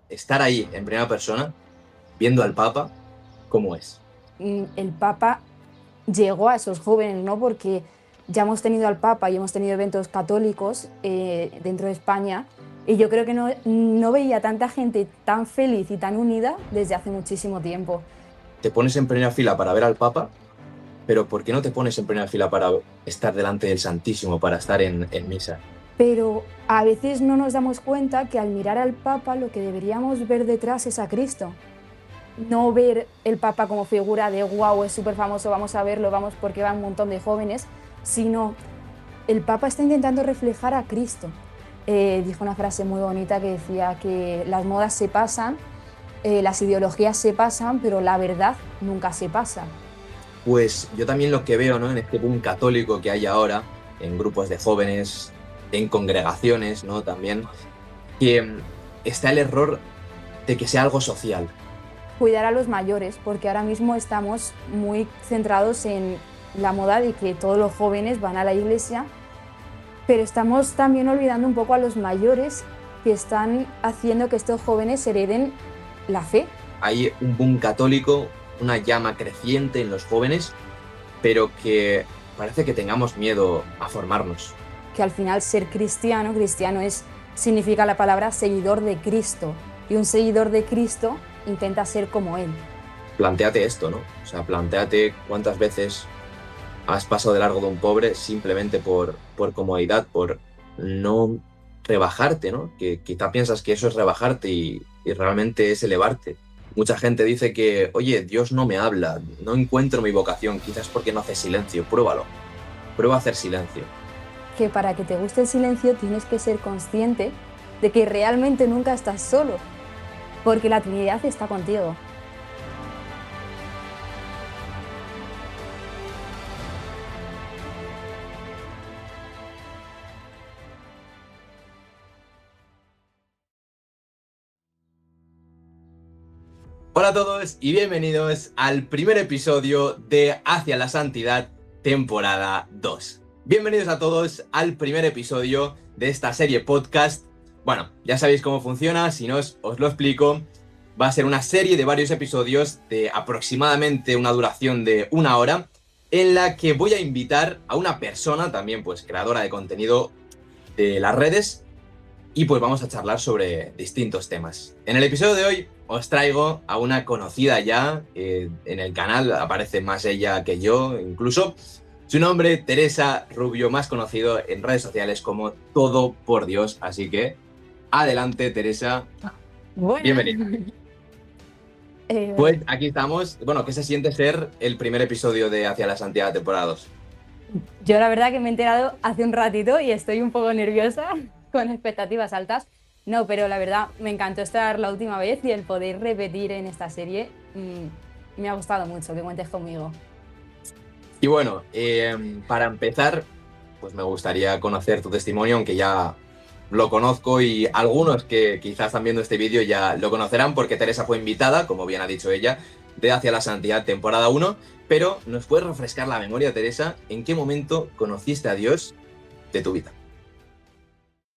estar ahí en primera persona, viendo al Papa, ¿cómo es? El Papa llegó a esos jóvenes, ¿no? Porque ya hemos tenido al Papa y hemos tenido eventos católicos dentro de España y yo creo que no veía tanta gente tan feliz y tan unida desde hace muchísimo tiempo. Te pones en primera fila para ver al Papa, pero ¿por qué no te pones en primera fila para estar delante del Santísimo, para estar en misa? Pero a veces no nos damos cuenta que al mirar al Papa lo que deberíamos ver detrás es a Cristo. No ver el Papa como figura de wow, es súper famoso, vamos a verlo, vamos porque va un montón de jóvenes, sino el Papa está intentando reflejar a Cristo. Dijo una frase muy bonita que decía que las modas se pasan, las ideologías se pasan, pero la verdad nunca se pasa. Pues yo también lo que veo, ¿no? En este boom católico que hay ahora, en grupos de jóvenes, en congregaciones, ¿no? También, que está el error de que sea algo social. Cuidar a los mayores, porque ahora mismo estamos muy centrados en la moda de que todos los jóvenes van a la iglesia, pero estamos también olvidando un poco a los mayores que están haciendo que estos jóvenes hereden la fe. Hay un boom católico, una llama creciente en los jóvenes, pero que parece que tengamos miedo a formarnos. Que al final ser cristiano, significa la palabra seguidor de Cristo, y un seguidor de Cristo intenta ser como Él. Plantéate esto, ¿no? O sea, plantéate cuántas veces has pasado de largo de un pobre simplemente por comodidad, por no rebajarte, ¿no? Que quizá piensas que eso es rebajarte y realmente es elevarte. Mucha gente dice que, oye, Dios no me habla, no encuentro mi vocación, quizás porque no haces silencio, pruébalo, prueba a hacer silencio. Que para que te guste el silencio tienes que ser consciente de que realmente nunca estás solo, porque la Trinidad está contigo. Hola a todos y bienvenidos al primer episodio de Hacia la Santidad, temporada 2. Bienvenidos a todos al primer episodio de esta serie podcast. Bueno, ya sabéis cómo funciona, si no os lo explico. Va a ser una serie de varios episodios de aproximadamente una duración de 1 hora, en la que voy a invitar a una persona, también pues creadora de contenido de las redes, y pues vamos a charlar sobre distintos temas. En el episodio de hoy os traigo a una conocida ya, en el canal aparece más ella que yo incluso. Su nombre, Teresa Rubio, más conocido en redes sociales como Todo por Dios. Así que adelante, Teresa, Buenas. bienvenida. Eh, Pues aquí estamos. Bueno, ¿qué se siente ser el primer episodio de Hacia la Santidad temporada 2? yo la verdad que me he enterado hace un ratito y estoy un poco nerviosa, con expectativas altas. No, pero la verdad me encantó estar la última vez y el poder repetir en esta serie me ha gustado mucho que cuentes conmigo. Y bueno, para empezar, pues me gustaría conocer tu testimonio, aunque ya lo conozco y algunos que quizás están viendo este vídeo ya lo conocerán porque Teresa fue invitada, como bien ha dicho ella, de Hacia la Santidad temporada 1, pero ¿nos puedes refrescar la memoria, Teresa? ¿En qué momento conociste a Dios de tu vida?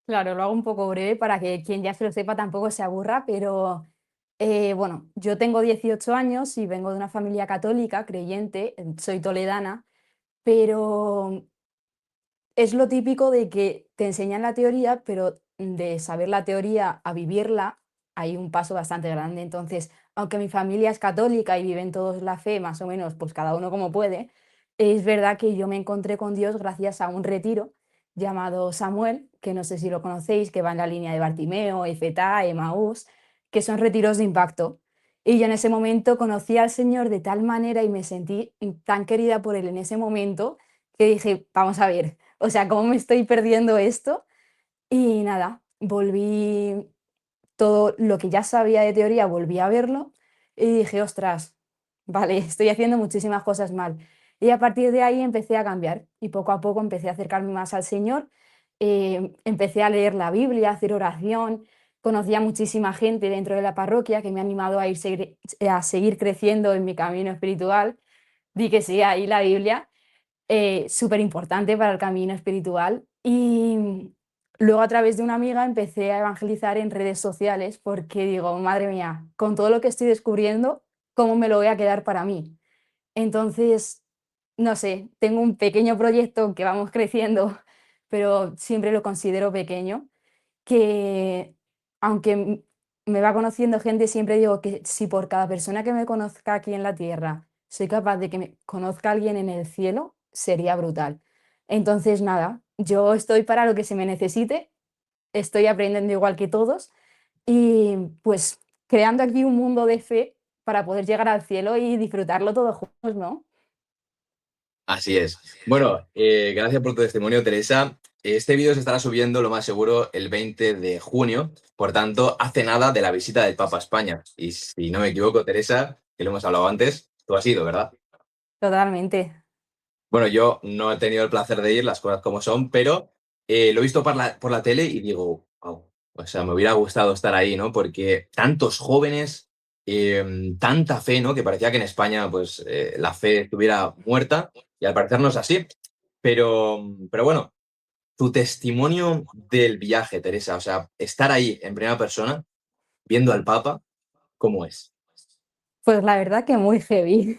Claro, lo hago un poco breve para que quien ya se lo sepa tampoco se aburra, pero bueno, yo tengo 18 años y vengo de una familia católica, creyente, soy toledana, pero es lo típico de que te enseñan la teoría, pero de saber la teoría a vivirla hay un paso bastante grande. Entonces, aunque mi familia es católica y viven todos la fe, más o menos, pues cada uno como puede, es verdad que yo me encontré con Dios gracias a un retiro llamado Samuel, que no sé si lo conocéis, que va en la línea de Bartimeo, Efetá, Emaús, que son retiros de impacto. Y yo en ese momento conocí al Señor de tal manera y me sentí tan querida por Él en ese momento que dije, vamos a ver, o sea, ¿cómo me estoy perdiendo esto? Y nada, volví todo lo que ya sabía de teoría, volví a verlo y dije, ostras, vale, estoy haciendo muchísimas cosas mal. Y a partir de ahí empecé a cambiar y poco a poco empecé a acercarme más al Señor, empecé a leer la Biblia, a hacer oración, conocí a muchísima gente dentro de la parroquia que me ha animado a seguir creciendo en mi camino espiritual. Di que sí, ahí la Biblia súper importante para el camino espiritual. Y luego a través de una amiga empecé a evangelizar en redes sociales porque digo, madre mía, con todo lo que estoy descubriendo, ¿cómo me lo voy a quedar para mí? Entonces, no sé, tengo un pequeño proyecto que vamos creciendo, pero siempre lo considero pequeño, que aunque me va conociendo gente, siempre digo que si por cada persona que me conozca aquí en la tierra soy capaz de que me conozca alguien en el cielo, sería brutal. Entonces, nada, yo estoy para lo que se me necesite, estoy aprendiendo igual que todos y pues creando aquí un mundo de fe para poder llegar al cielo y disfrutarlo todos juntos, ¿no? Así es. Bueno, gracias por tu testimonio, Teresa. Este vídeo se estará subiendo, lo más seguro, el 20 de junio. Por tanto, hace nada de la visita del Papa a España. Y si no me equivoco, Teresa, que lo hemos hablado antes, tú has ido, ¿verdad? Totalmente. Bueno, yo no he tenido el placer de ir, las cosas como son, pero lo he visto por la tele y digo, wow, o sea, me hubiera gustado estar ahí, ¿no? Porque tantos jóvenes, tanta fe, ¿no? Que parecía que en España, pues, la fe estuviera muerta y al parecer no es así. Pero bueno, tu testimonio del viaje, Teresa, o sea, estar ahí en primera persona, viendo al Papa, ¿cómo es? Pues la verdad que muy heavy.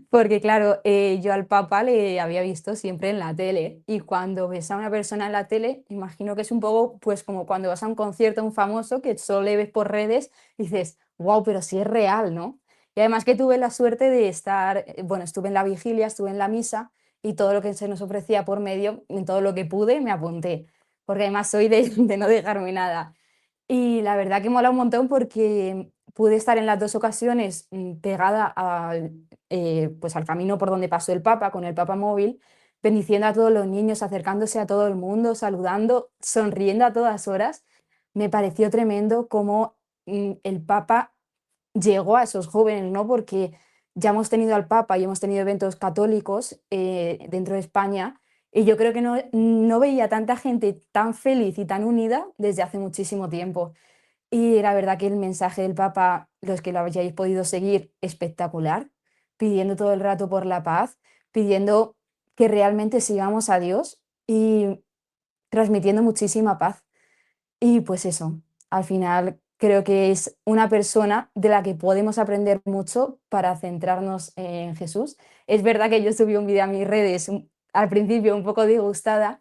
Porque claro, yo al Papa le había visto siempre en la tele y cuando ves a una persona en la tele, imagino que es un poco pues como cuando vas a un concierto a un famoso que solo le ves por redes y dices, wow, pero sí es real, ¿no? Y además que tuve la suerte de estar, bueno, estuve en la vigilia, estuve en la misa y todo lo que se nos ofrecía por medio, en todo lo que pude, me apunté, porque además soy de, de no dejarme nada. Y la verdad que mola un montón porque pude estar en las 2 ocasiones, pegada al, pues al camino por donde pasó el Papa, con el Papa móvil, bendiciendo a todos los niños, acercándose a todo el mundo, saludando, sonriendo a todas horas. Me pareció tremendo cómo, el Papa llegó a esos jóvenes, ¿no? Porque ya hemos tenido al Papa y hemos tenido eventos católicos, dentro de España, y yo creo que no veía tanta gente tan feliz y tan unida desde hace muchísimo tiempo. Y la verdad que el mensaje del Papa, los que lo hayáis podido seguir, espectacular, pidiendo todo el rato por la paz, pidiendo que realmente sigamos a Dios y transmitiendo muchísima paz. Y pues eso, al final creo que es una persona de la que podemos aprender mucho para centrarnos en Jesús. Es verdad que yo subí un vídeo a mis redes al principio un poco disgustada,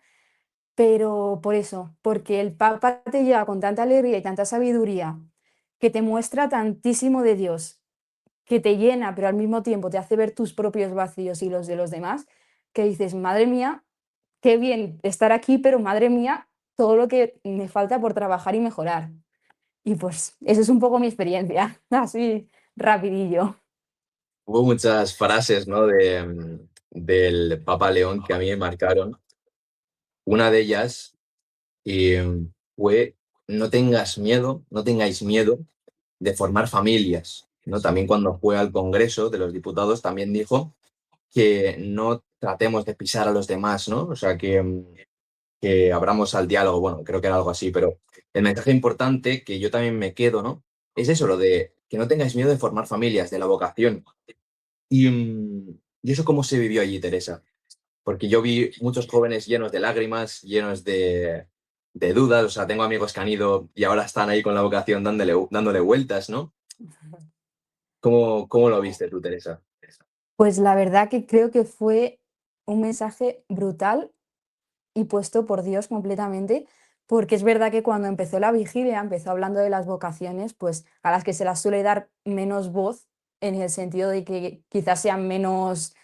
pero por eso, porque el Papa te lleva con tanta alegría y tanta sabiduría, que te muestra tantísimo de Dios, que te llena, pero al mismo tiempo te hace ver tus propios vacíos y los de los demás, que dices, madre mía, qué bien estar aquí, pero madre mía, todo lo que me falta por trabajar y mejorar. Y pues eso es un poco mi experiencia, así rapidillo. Hubo muchas frases, ¿no? Del Papa León que a mí me marcaron. Una de ellas fue: no tengas miedo, no tengáis miedo de formar familias, ¿no? También cuando fue al Congreso de los Diputados también dijo que no tratemos de pisar a los demás, ¿no? O sea, que abramos al diálogo, bueno, creo que era algo así, pero el mensaje importante que yo también me quedo, ¿no? Es eso, lo de que no tengáis miedo de formar familias, de la vocación. ¿Y eso cómo se vivió allí, Teresa? Porque yo vi muchos jóvenes llenos de lágrimas, llenos de dudas, o sea, tengo amigos que han ido y ahora están ahí con la vocación dándole vueltas, ¿no? ¿Cómo lo viste tú, Teresa? Pues la verdad que creo que fue un mensaje brutal y puesto por Dios completamente, porque es verdad que cuando empezó la vigilia, empezó hablando de las vocaciones, pues a las que se las suele dar menos voz, en el sentido de que quizás sean menos,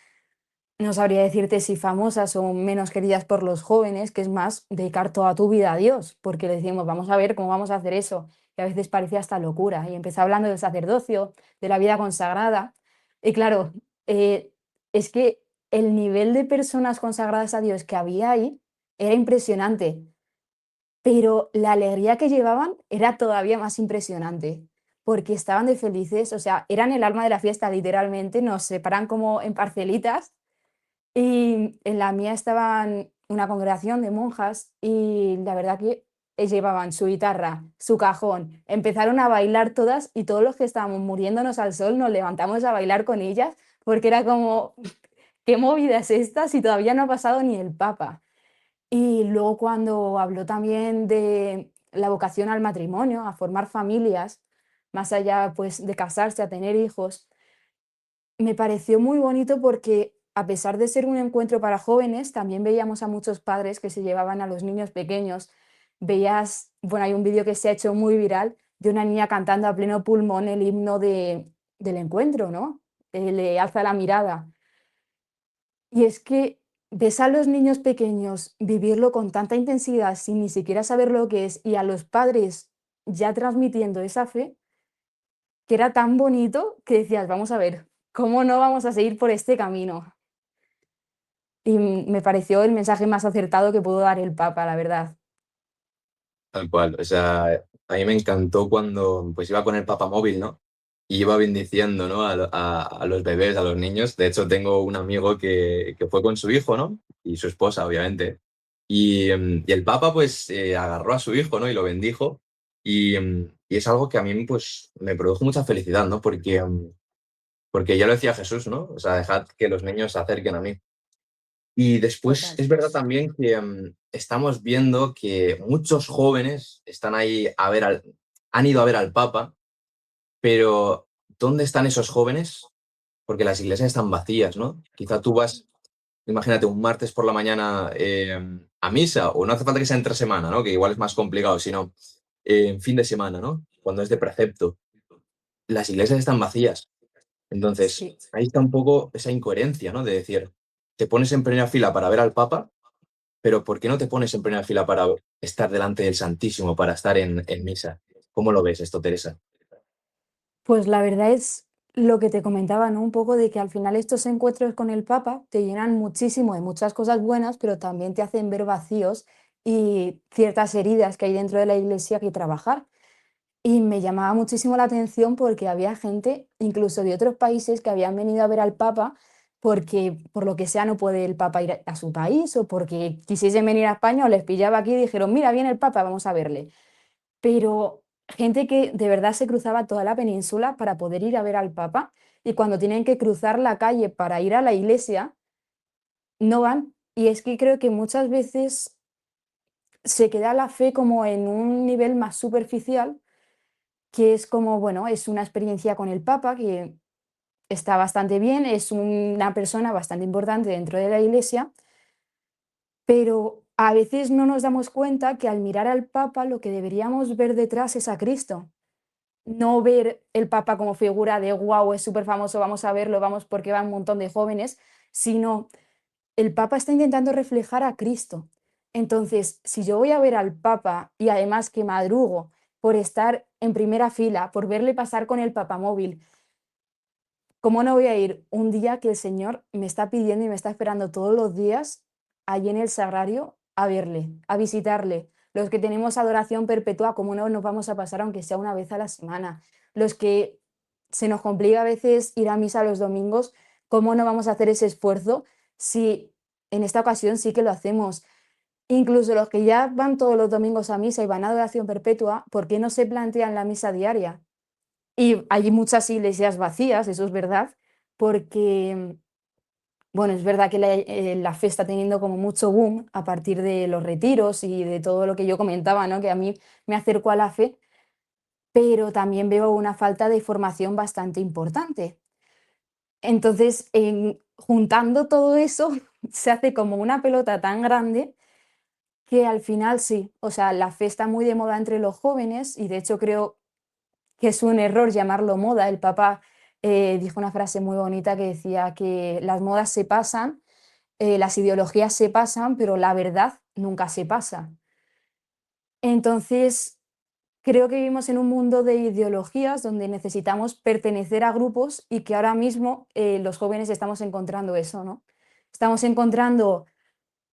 no sabría decirte si famosas o menos queridas por los jóvenes, que es más dedicar toda tu vida a Dios, porque le decimos, vamos a ver cómo vamos a hacer eso, y a veces parecía hasta locura, y empezó hablando del sacerdocio, de la vida consagrada, y claro, eh, es que el nivel de personas consagradas a Dios que había ahí era impresionante, pero la alegría que llevaban era todavía más impresionante, porque estaban de felices, o sea, eran el alma de la fiesta, literalmente, nos separan como en parcelitas y en la mía estaban una congregación de monjas y la verdad que llevaban su guitarra, su cajón, empezaron a bailar todas y todos los que estábamos muriéndonos al sol nos levantamos a bailar con ellas porque era como, ¿qué movida es esta si todavía no ha pasado ni el Papa? Y luego cuando habló también de la vocación al matrimonio, a formar familias, más allá pues de casarse, a tener hijos, me pareció muy bonito porque a pesar de ser un encuentro para jóvenes, también veíamos a muchos padres que se llevaban a los niños pequeños. Veías, bueno, hay un vídeo que se ha hecho muy viral de una niña cantando a pleno pulmón el himno del encuentro, ¿no? Le alza la mirada. Y es que ves a los niños pequeños vivirlo con tanta intensidad sin ni siquiera saber lo que es y a los padres ya transmitiendo esa fe, que era tan bonito que decías, vamos a ver, ¿cómo no vamos a seguir por este camino? Y me pareció el mensaje más acertado que pudo dar el Papa, la verdad. Tal cual. O sea, a mí me encantó cuando pues iba con el papamóvil, ¿no? Y iba bendiciendo, ¿no? A los bebés, a los niños. De hecho, tengo un amigo que fue con su hijo, ¿no? Y su esposa, obviamente. Y el Papa, pues, agarró a su hijo, ¿no? Y lo bendijo. Y es algo que a mí, pues, me produjo mucha felicidad, ¿no? Porque ya lo decía Jesús, ¿no? O sea, dejad que los niños se acerquen a mí. Y después Total. es verdad también que estamos viendo que muchos jóvenes están ahí han ido a ver al Papa, pero ¿dónde están esos jóvenes? Porque las iglesias están vacías, ¿no? Quizá tú vas, imagínate, un martes por la mañana a misa, o no hace falta que sea entre semana, ¿no? Que igual es más complicado, sino en fin de semana, ¿no? Cuando es de precepto. Las iglesias están vacías. Entonces, Sí. ahí está un poco esa incoherencia, ¿no? De decir, te pones en primera fila para ver al Papa, pero ¿por qué no te pones en primera fila para estar delante del Santísimo, para estar en misa? ¿Cómo lo ves esto, Teresa? Pues la verdad es lo que te comentaba, ¿no? Un poco de que al final estos encuentros con el Papa te llenan muchísimo de muchas cosas buenas, pero también te hacen ver vacíos y ciertas heridas que hay dentro de la iglesia que trabajar. Y me llamaba muchísimo la atención porque había gente, incluso de otros países, que habían venido a ver al Papa porque por lo que sea no puede el Papa ir a su país o porque quisiesen venir a España o les pillaba aquí y dijeron, mira, viene el Papa, vamos a verle. Pero gente que de verdad se cruzaba toda la península para poder ir a ver al Papa y cuando tienen que cruzar la calle para ir a la iglesia, no van. Y es que creo que muchas veces se queda la fe como en un nivel más superficial, que es como, bueno, es una experiencia con el Papa que está bastante bien, es una persona bastante importante dentro de la iglesia, pero a veces no nos damos cuenta que al mirar al Papa lo que deberíamos ver detrás es a Cristo. No ver el Papa como figura de wow, es súper famoso, vamos a verlo, vamos porque va un montón de jóvenes, sino el Papa está intentando reflejar a Cristo. Entonces, si yo voy a ver al Papa y además que madrugo por estar en primera fila, por verle pasar con el papamóvil, ¿cómo no voy a ir un día que el Señor me está pidiendo y me está esperando todos los días allí en el sagrario a verle, a visitarle? Los que tenemos adoración perpetua, ¿cómo no nos vamos a pasar aunque sea una vez a la semana? Los que se nos complica a veces ir a misa los domingos, ¿cómo no vamos a hacer ese esfuerzo si en esta ocasión sí que lo hacemos? Incluso los que ya van todos los domingos a misa y van a adoración perpetua, ¿por qué no se plantean la misa diaria? Y hay muchas iglesias vacías, eso es verdad, porque, bueno, es verdad que la fe está teniendo como mucho boom a partir de los retiros y de todo lo que yo comentaba, ¿no? Que a mí me acercó a la fe, pero también veo una falta de formación bastante importante. Entonces, juntando todo eso, se hace como una pelota tan grande que al final sí, o sea, la fe está muy de moda entre los jóvenes y de hecho creo que es un error llamarlo moda. El Papa dijo una frase muy bonita que decía que las modas se pasan, las ideologías se pasan, pero la verdad nunca se pasa. Entonces, creo que vivimos en un mundo de ideologías donde necesitamos pertenecer a grupos y que ahora mismo los jóvenes estamos encontrando eso, ¿no? Estamos encontrando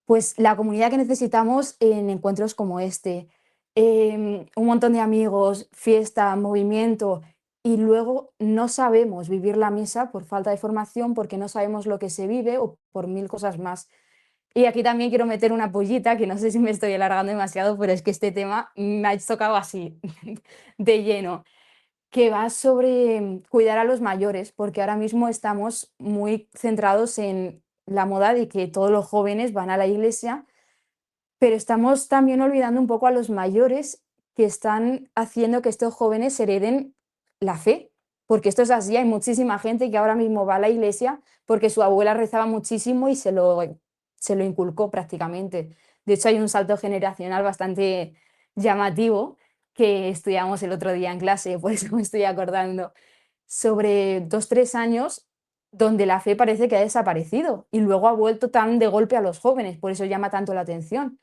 pues la comunidad que necesitamos en encuentros como este, un montón de amigos, fiesta, movimiento, y luego no sabemos vivir la misa por falta de formación, porque no sabemos lo que se vive o por mil cosas más. Y aquí también quiero meter una pollita, que no sé si me estoy alargando demasiado, pero es que este tema me ha tocado así, de lleno, que va sobre cuidar a los mayores, porque ahora mismo estamos muy centrados en la moda de que todos los jóvenes van a la iglesia pero estamos también olvidando un poco a los mayores que están haciendo que estos jóvenes hereden la fe, porque esto es así, hay muchísima gente que ahora mismo va a la iglesia porque su abuela rezaba muchísimo y se lo inculcó prácticamente. De hecho, hay un salto generacional bastante llamativo que estudiamos el otro día en clase, por eso me estoy acordando, sobre 2, 3 años donde la fe parece que ha desaparecido y luego ha vuelto tan de golpe a los jóvenes, por eso llama tanto la atención.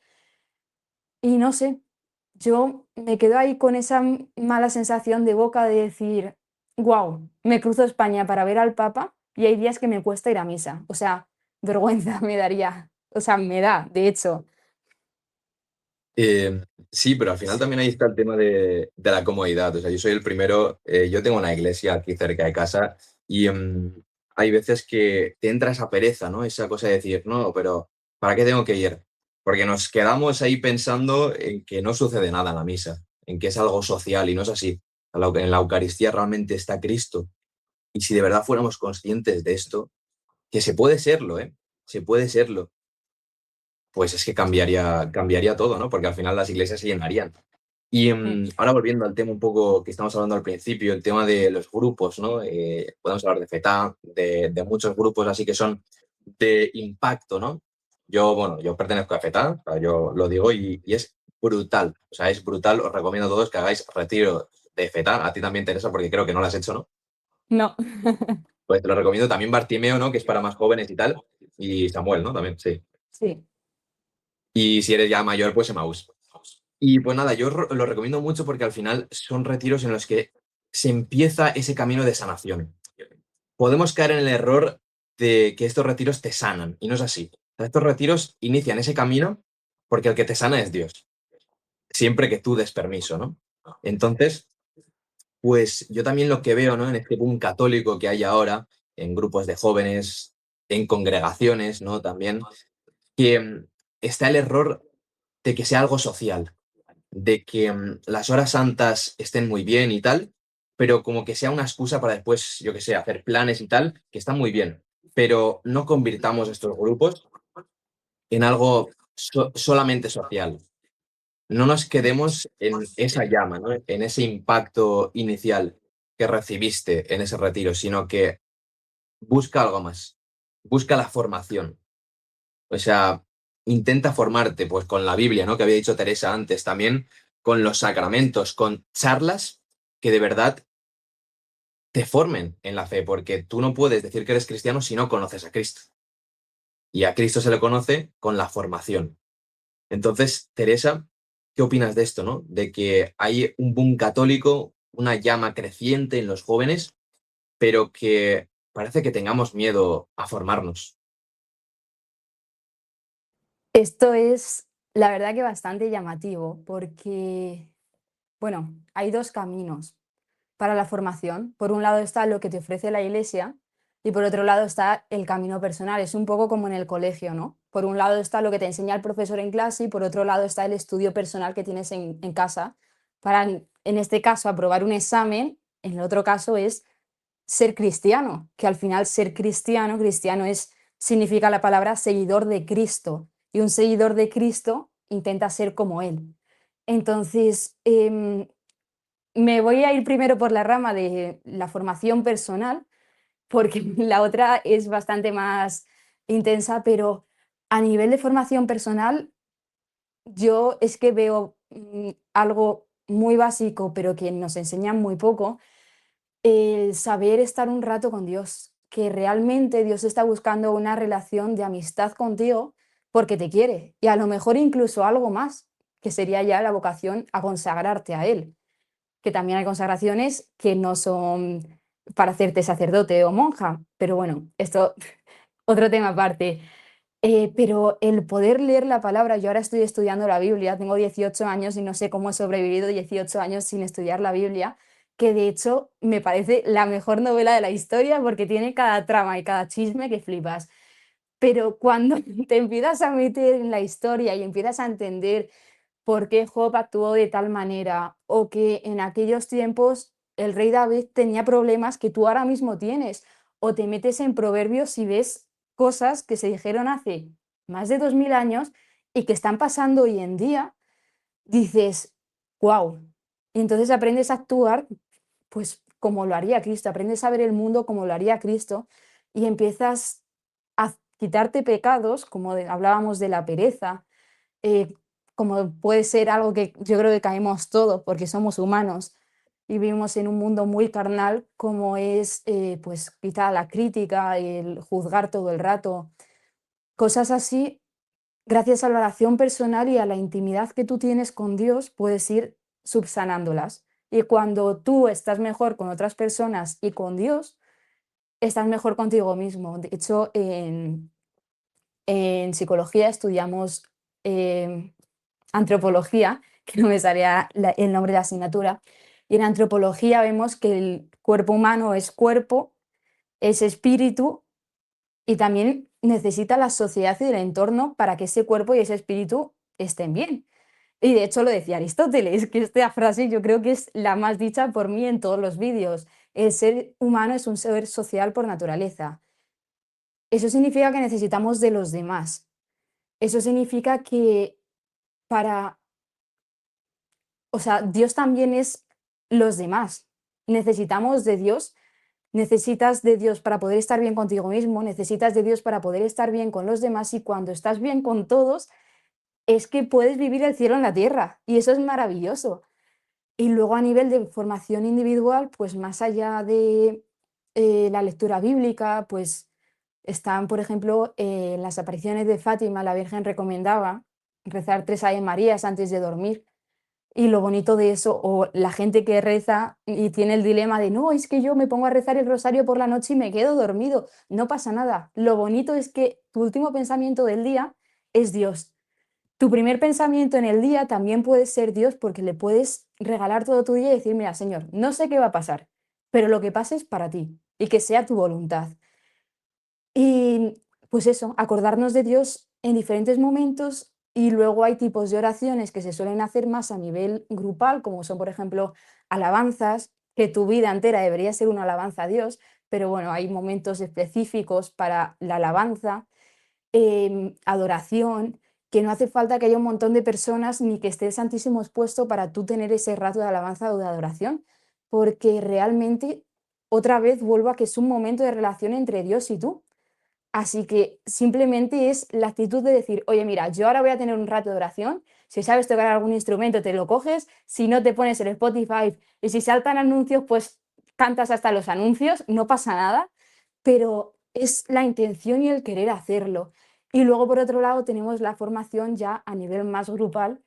Y no sé, yo me quedo ahí con esa mala sensación de boca de decir, wow, me cruzo España para ver al Papa y hay días que me cuesta ir a misa. O sea, vergüenza me daría. O sea, me da, de hecho. Eh, sí, pero al final también ahí está el tema de la comodidad. O sea, yo soy el primero, yo tengo una iglesia aquí cerca de casa y hay veces que te entra esa pereza, ¿no? Esa cosa de decir, no, pero ¿para qué tengo que ir? Porque nos quedamos ahí pensando en que no sucede nada en la misa, en que es algo social y no es así. En la Eucaristía realmente está Cristo. Y si de verdad fuéramos conscientes de esto, que se puede serlo, ¿eh? Se puede serlo, pues es que cambiaría todo, ¿no? Porque al final las iglesias se llenarían. Y Mm. ahora volviendo al tema un poco que estamos hablando al principio, el tema de los grupos, ¿no? Podemos hablar de FETA, de muchos grupos así que son de impacto, ¿no? Yo, bueno, yo pertenezco a FETA, o sea, yo lo digo y es brutal, o sea, es brutal. Os recomiendo a todos que hagáis retiro de FETA. A ti también, Teresa, porque creo que no lo has hecho, ¿no? No. Pues te lo recomiendo también Bartimeo, ¿no? Que es para más jóvenes y tal. Y Samuel, ¿no? También, sí. Sí. Y si eres ya mayor, pues Emaús. Y pues nada, yo lo recomiendo mucho porque al final son retiros en los que se empieza ese camino de sanación. Podemos caer en el error de que estos retiros te sanan, y no es así. O sea, estos retiros inician ese camino porque el que te sana es Dios, siempre que tú des permiso, ¿no? Entonces, pues yo también lo que veo, ¿no? En este boom católico que hay ahora, en grupos de jóvenes, en congregaciones, ¿no? También, que está el error de que sea algo social, de que las horas santas estén muy bien y tal, pero como que sea una excusa para después, yo qué sé, hacer planes y tal, que están muy bien, pero no convirtamos estos grupos en algo solamente social. No nos quedemos en esa llama, ¿no? En ese impacto inicial que recibiste en ese retiro, sino que busca algo más, busca la formación. O sea, intenta formarte, pues con la Biblia, ¿no? Que había dicho Teresa antes, también con los sacramentos, con charlas que de verdad te formen en la fe, porque tú no puedes decir que eres cristiano si no conoces a Cristo. Y a Cristo se le conoce con la formación. Entonces, Teresa, ¿qué opinas de esto, no? De que hay un boom católico, una llama creciente en los jóvenes, pero que parece que tengamos miedo a formarnos. Esto es, la verdad que bastante llamativo porque, bueno, hay dos caminos para la formación. Por un lado está lo que te ofrece la iglesia y por otro lado está el camino personal. Es un poco como en el colegio, ¿no? Por un lado está lo que te enseña el profesor en clase y por otro lado está el estudio personal que tienes en casa para, en este caso, aprobar un examen. En el otro caso es ser cristiano, que al final ser cristiano, cristiano es, significa la palabra seguidor de Cristo y un seguidor de Cristo intenta ser como Él. Entonces, me voy a ir primero por la rama de la formación personal, porque la otra es bastante más intensa, pero a nivel de formación personal, yo es que veo algo muy básico, pero que nos enseñan muy poco, el saber estar un rato con Dios, que realmente Dios está buscando una relación de amistad contigo porque te quiere, y a lo mejor incluso algo más, que sería ya la vocación a consagrarte a Él, que también hay consagraciones que no son para hacerte sacerdote o monja, pero bueno, esto otro tema aparte. Pero el poder leer la palabra, yo ahora estoy estudiando la Biblia, tengo 18 años y no sé cómo he sobrevivido 18 años sin estudiar la Biblia, que de hecho me parece la mejor novela de la historia porque tiene cada trama y cada chisme que flipas. Pero cuando te empiezas a meter en la historia y empiezas a entender por qué Job actuó de tal manera, o que en aquellos tiempos el rey David tenía problemas que tú ahora mismo tienes, o te metes en Proverbios y ves cosas que se dijeron hace más de 2000 años y que están pasando hoy en día, dices, wow. Y entonces aprendes a actuar pues como lo haría Cristo, aprendes a ver el mundo como lo haría Cristo y empiezas a quitarte pecados, como hablábamos de la pereza, eh, como puede ser algo que yo creo que caemos todos porque somos humanos y vivimos en un mundo muy carnal, como es pues quizá la crítica, el juzgar todo el rato, cosas así. Gracias a la oración personal y a la intimidad que tú tienes con Dios, puedes ir subsanándolas. Y cuando tú estás mejor con otras personas y con Dios, estás mejor contigo mismo. De hecho, en psicología estudiamos antropología, que no me salía el nombre de la asignatura, y en antropología vemos que el cuerpo humano es cuerpo, es espíritu y también necesita la sociedad y el entorno para que ese cuerpo y ese espíritu estén bien. Y de hecho lo decía Aristóteles, que esta frase yo creo que es la más dicha por mí en todos los vídeos. El ser humano es un ser social por naturaleza. Eso significa que necesitamos de los demás. Eso significa que para, o sea, Dios también es los demás. Necesitamos de Dios, necesitas de Dios para poder estar bien contigo mismo, necesitas de Dios para poder estar bien con los demás y cuando estás bien con todos, es que puedes vivir el cielo en la tierra y eso es maravilloso. Y luego a nivel de formación individual, pues más allá de la lectura bíblica, pues están, por ejemplo, en las apariciones de Fátima, la Virgen recomendaba rezar 3 Ave Marías antes de dormir. Y lo bonito de eso, o la gente que reza y tiene el dilema de, no, es que yo me pongo a rezar el rosario por la noche y me quedo dormido. No pasa nada. Lo bonito es que tu último pensamiento del día es Dios. Tu primer pensamiento en el día también puede ser Dios porque le puedes regalar todo tu día y decir, mira, Señor, no sé qué va a pasar, pero lo que pase es para ti y que sea tu voluntad. Y pues eso, acordarnos de Dios en diferentes momentos y luego hay tipos de oraciones que se suelen hacer más a nivel grupal, como son, por ejemplo, alabanzas, que tu vida entera debería ser una alabanza a Dios, pero bueno, hay momentos específicos para la alabanza, adoración, que no hace falta que haya un montón de personas ni que esté el Santísimo expuesto para tú tener ese rato de alabanza o de adoración, porque realmente otra vez vuelvo a que es un momento de relación entre Dios y tú. Así que simplemente es la actitud de decir, oye, mira, yo ahora voy a tener un rato de oración. Si sabes tocar algún instrumento, te lo coges. Si no, te pones el Spotify. Y si saltan anuncios, pues cantas hasta los anuncios. No pasa nada. Pero es la intención y el querer hacerlo. Y luego, por otro lado, tenemos la formación ya a nivel más grupal,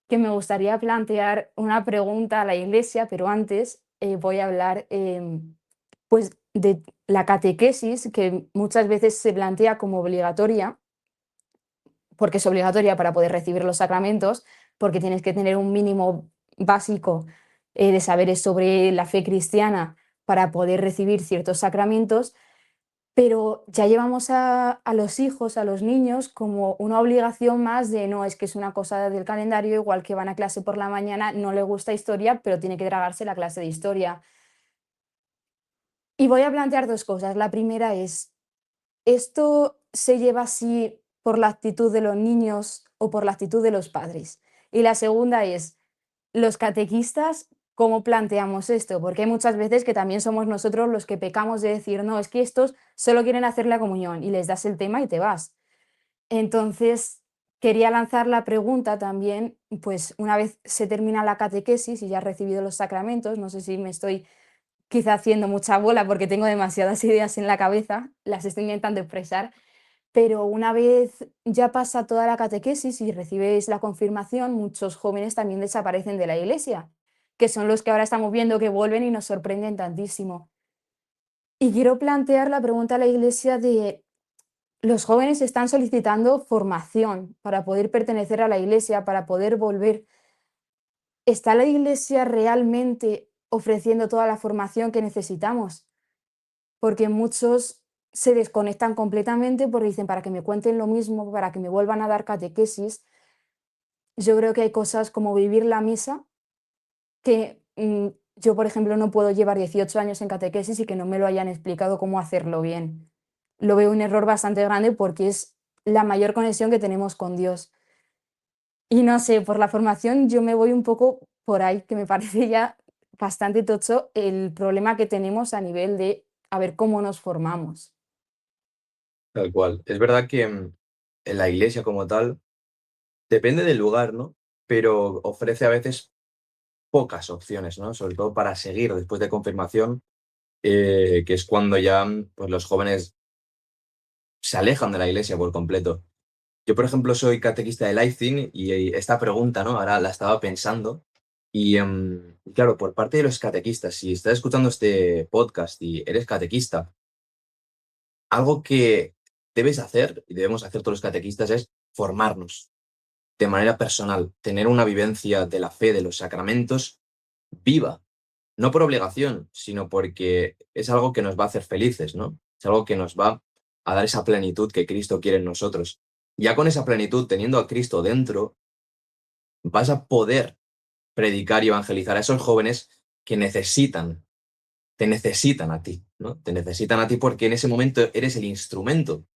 que me gustaría plantear una pregunta a la iglesia, pero antes voy a hablar pues de la catequesis, que muchas veces se plantea como obligatoria, porque es obligatoria para poder recibir los sacramentos, porque tienes que tener un mínimo básico de saberes sobre la fe cristiana para poder recibir ciertos sacramentos, pero ya llevamos a los hijos, a los niños, como una obligación más de no, es que es una cosa del calendario, igual que van a clase por la mañana, no le gusta historia, pero tiene que tragarse la clase de historia. Y voy a plantear dos cosas. La primera es, ¿esto se lleva así por la actitud de los niños o por la actitud de los padres? Y la segunda es, los catequistas, ¿cómo planteamos esto? Porque hay muchas veces que también somos nosotros los que pecamos de decir, no, es que estos solo quieren hacer la comunión y les das el tema y te vas. Entonces, quería lanzar la pregunta también, pues una vez se termina la catequesis y ya has recibido los sacramentos, no sé si me estoy quizá haciendo mucha bola porque tengo demasiadas ideas en la cabeza, las estoy intentando expresar, pero una vez ya pasa toda la catequesis y recibes la confirmación, muchos jóvenes también desaparecen de la iglesia, que son los que ahora estamos viendo que vuelven y nos sorprenden tantísimo. Y quiero plantear la pregunta a la iglesia de, los jóvenes están solicitando formación para poder pertenecer a la iglesia, para poder volver. ¿Está la iglesia realmente ofreciendo toda la formación que necesitamos? Porque muchos se desconectan completamente porque dicen, para que me cuenten lo mismo, para que me vuelvan a dar catequesis. Yo creo que hay cosas como vivir la misa que yo, por ejemplo, no puedo llevar 18 años en catequesis y que no me lo hayan explicado cómo hacerlo bien. Lo veo un error bastante grande porque es la mayor conexión que tenemos con Dios. Y no sé, por la formación yo me voy un poco por ahí, que me parece ya bastante tocho el problema que tenemos a nivel de a ver cómo nos formamos. Tal cual. Es verdad que en la iglesia como tal, depende del lugar, ¿no? Pero ofrece a veces pocas opciones, ¿no? Sobre todo para seguir después de confirmación, que es cuando ya pues, los jóvenes se alejan de la iglesia por completo. Yo, por ejemplo, soy catequista de Leipzig y esta pregunta, ¿no? Ahora la estaba pensando y, claro, por parte de los catequistas, si estás escuchando este podcast y eres catequista, algo que debes hacer y debemos hacer todos los catequistas es formarnos de manera personal, tener una vivencia de la fe, de los sacramentos viva, no por obligación, sino porque es algo que nos va a hacer felices, ¿no? Es algo que nos va a dar esa plenitud que Cristo quiere en nosotros. Ya con esa plenitud, teniendo a Cristo dentro, vas a poder predicar y evangelizar a esos jóvenes que te necesitan a ti, ¿no? Te necesitan a ti porque en ese momento eres el instrumento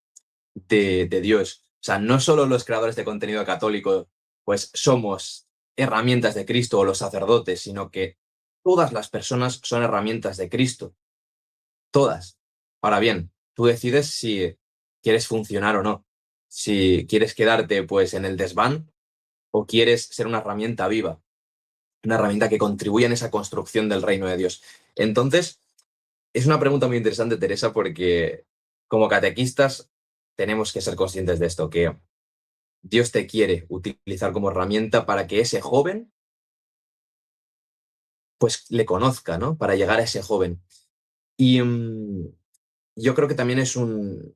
de Dios. O sea, no solo los creadores de contenido católico, pues somos herramientas de Cristo o los sacerdotes, sino que todas las personas son herramientas de Cristo. Todas. Ahora bien, tú decides si quieres funcionar o no. Si quieres quedarte pues en el desván o quieres ser una herramienta viva, una herramienta que contribuya en esa construcción del reino de Dios. Entonces, es una pregunta muy interesante, Teresa, porque como catequistas tenemos que ser conscientes de esto, que Dios te quiere utilizar como herramienta para que ese joven pues le conozca, ¿no? Para llegar a ese joven. Y yo creo que también es un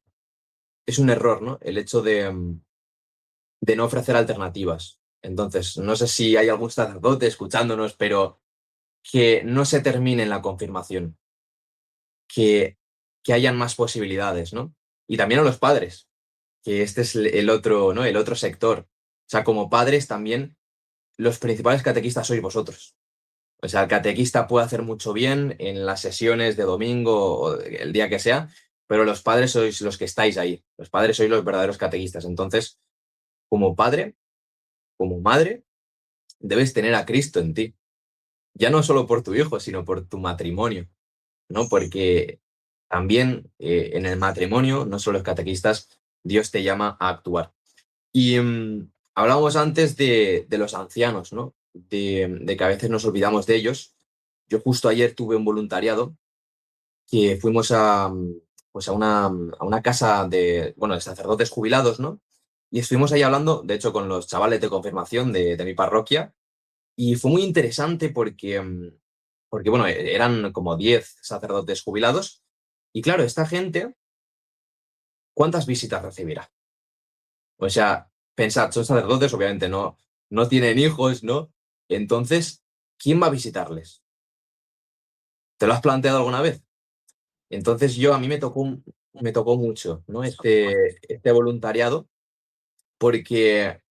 error, ¿no? El hecho de no ofrecer alternativas. Entonces, no sé si hay algún sacerdote escuchándonos, pero que no se termine en la confirmación, que, que hayan más posibilidades, ¿no? Y también a los padres, que este es el otro, ¿no? El otro sector. O sea, como padres también, los principales catequistas sois vosotros. O sea, el catequista puede hacer mucho bien en las sesiones de domingo o el día que sea, pero los padres sois los que estáis ahí. Los padres sois los verdaderos catequistas. Entonces, como padre, como madre, debes tener a Cristo en ti. Ya no solo por tu hijo, sino por tu matrimonio, ¿no? Porque también en el matrimonio, no solo los catequistas, Dios te llama a actuar. Y hablábamos antes de los ancianos, ¿no? De que a veces nos olvidamos de ellos. Yo justo ayer tuve un voluntariado que fuimos pues a una casa de, bueno, de sacerdotes jubilados, ¿no? Y estuvimos ahí hablando, de hecho, con los chavales de confirmación de mi parroquia, y fue muy interesante porque, porque bueno, eran como 10 sacerdotes jubilados, y claro, esta gente, ¿cuántas visitas recibirá? O sea, pensad, son sacerdotes, obviamente no tienen hijos, ¿no? Entonces, ¿quién va a visitarles? ¿Te lo has planteado alguna vez? Entonces a mí me tocó mucho, ¿no? Este voluntariado, porque,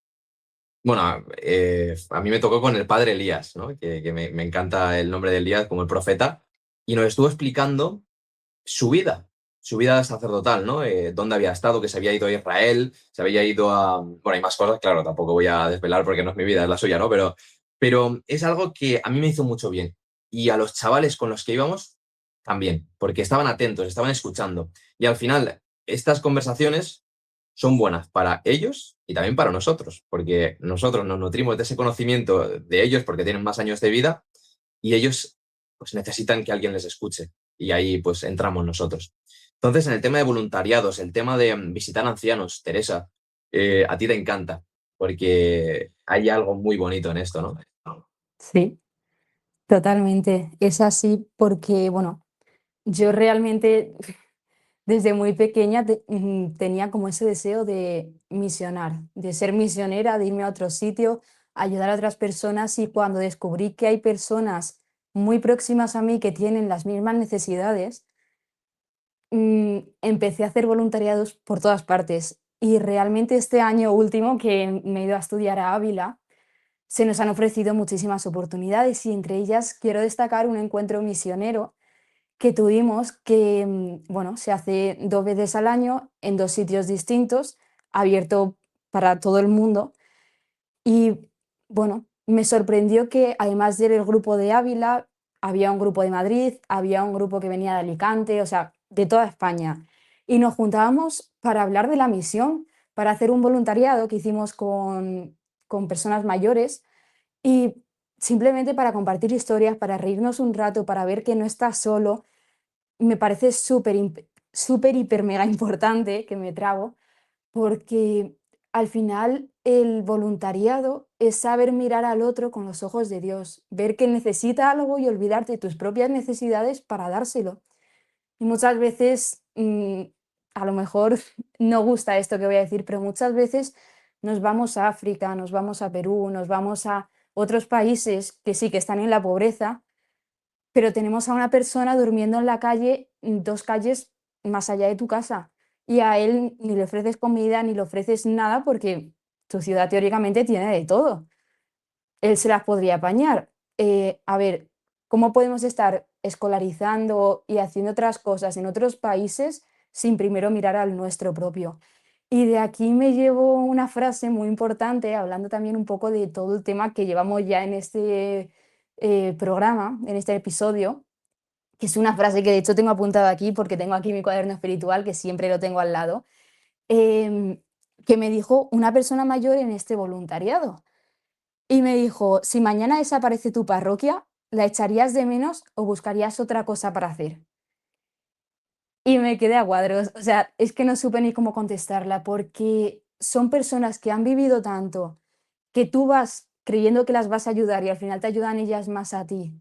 bueno, a mí me tocó con el padre Elías, ¿no? Que me encanta el nombre de Elías como el profeta, y nos estuvo explicando su vida, su vida sacerdotal, ¿no? Dónde había estado, que se había ido a Israel, se había ido a... Bueno, hay más cosas, claro, tampoco voy a desvelar porque no es mi vida, es la suya, ¿no? Pero es algo que a mí me hizo mucho bien. Y a los chavales con los que íbamos también, porque estaban atentos, estaban escuchando. Y al final, estas conversaciones son buenas para ellos y también para nosotros, porque nosotros nos nutrimos de ese conocimiento de ellos porque tienen más años de vida y ellos pues necesitan que alguien les escuche y ahí pues entramos nosotros. Entonces, en el tema de voluntariados, el tema de visitar ancianos, Teresa, a ti te encanta porque hay algo muy bonito en esto, ¿no? Sí, totalmente. Es así porque, bueno, yo realmente desde muy pequeña tenía como ese deseo de misionar, de ser misionera, de irme a otro sitio, ayudar a otras personas y cuando descubrí que hay personas muy próximas a mí que tienen las mismas necesidades, empecé a hacer voluntariados por todas partes. Y realmente este año último que me he ido a estudiar a Ávila, se nos han ofrecido muchísimas oportunidades y entre ellas quiero destacar un encuentro misionero que tuvimos que, bueno, se hace 2 veces al año en 2 sitios distintos, abierto para todo el mundo. Y bueno, me sorprendió que además del grupo de Ávila, había un grupo de Madrid, había un grupo que venía de Alicante, o sea, de toda España. Y nos juntábamos para hablar de la misión, para hacer un voluntariado que hicimos con personas mayores y simplemente para compartir historias, para reírnos un rato, para ver que no estás solo. Me parece súper, hiper, mega importante, que me trago, porque al final el voluntariado es saber mirar al otro con los ojos de Dios, ver que necesita algo y olvidarte de tus propias necesidades para dárselo. Y muchas veces, a lo mejor no gusta esto que voy a decir, pero muchas veces nos vamos a África, nos vamos a Perú, nos vamos a otros países que sí que están en la pobreza, pero tenemos a una persona durmiendo en la calle, 2 calles más allá de tu casa, y a él ni le ofreces comida, ni le ofreces nada, porque tu ciudad teóricamente tiene de todo. Él se las podría apañar. A ver, ¿cómo podemos estar escolarizando y haciendo otras cosas en otros países sin primero mirar al nuestro propio? Y de aquí me llevo una frase muy importante, hablando también un poco de todo el tema que llevamos ya en este programa, en este episodio, que es una frase que de hecho tengo apuntada aquí porque tengo aquí mi cuaderno espiritual que siempre lo tengo al lado, em, que me dijo una persona mayor en este voluntariado. Y me dijo, si mañana desaparece tu parroquia, ¿la echarías de menos o buscarías otra cosa para hacer? Y me quedé a cuadros, o sea, es que no supe ni cómo contestarla porque son personas que han vivido tanto que tú vas creyendo que las vas a ayudar y al final te ayudan ellas más a ti.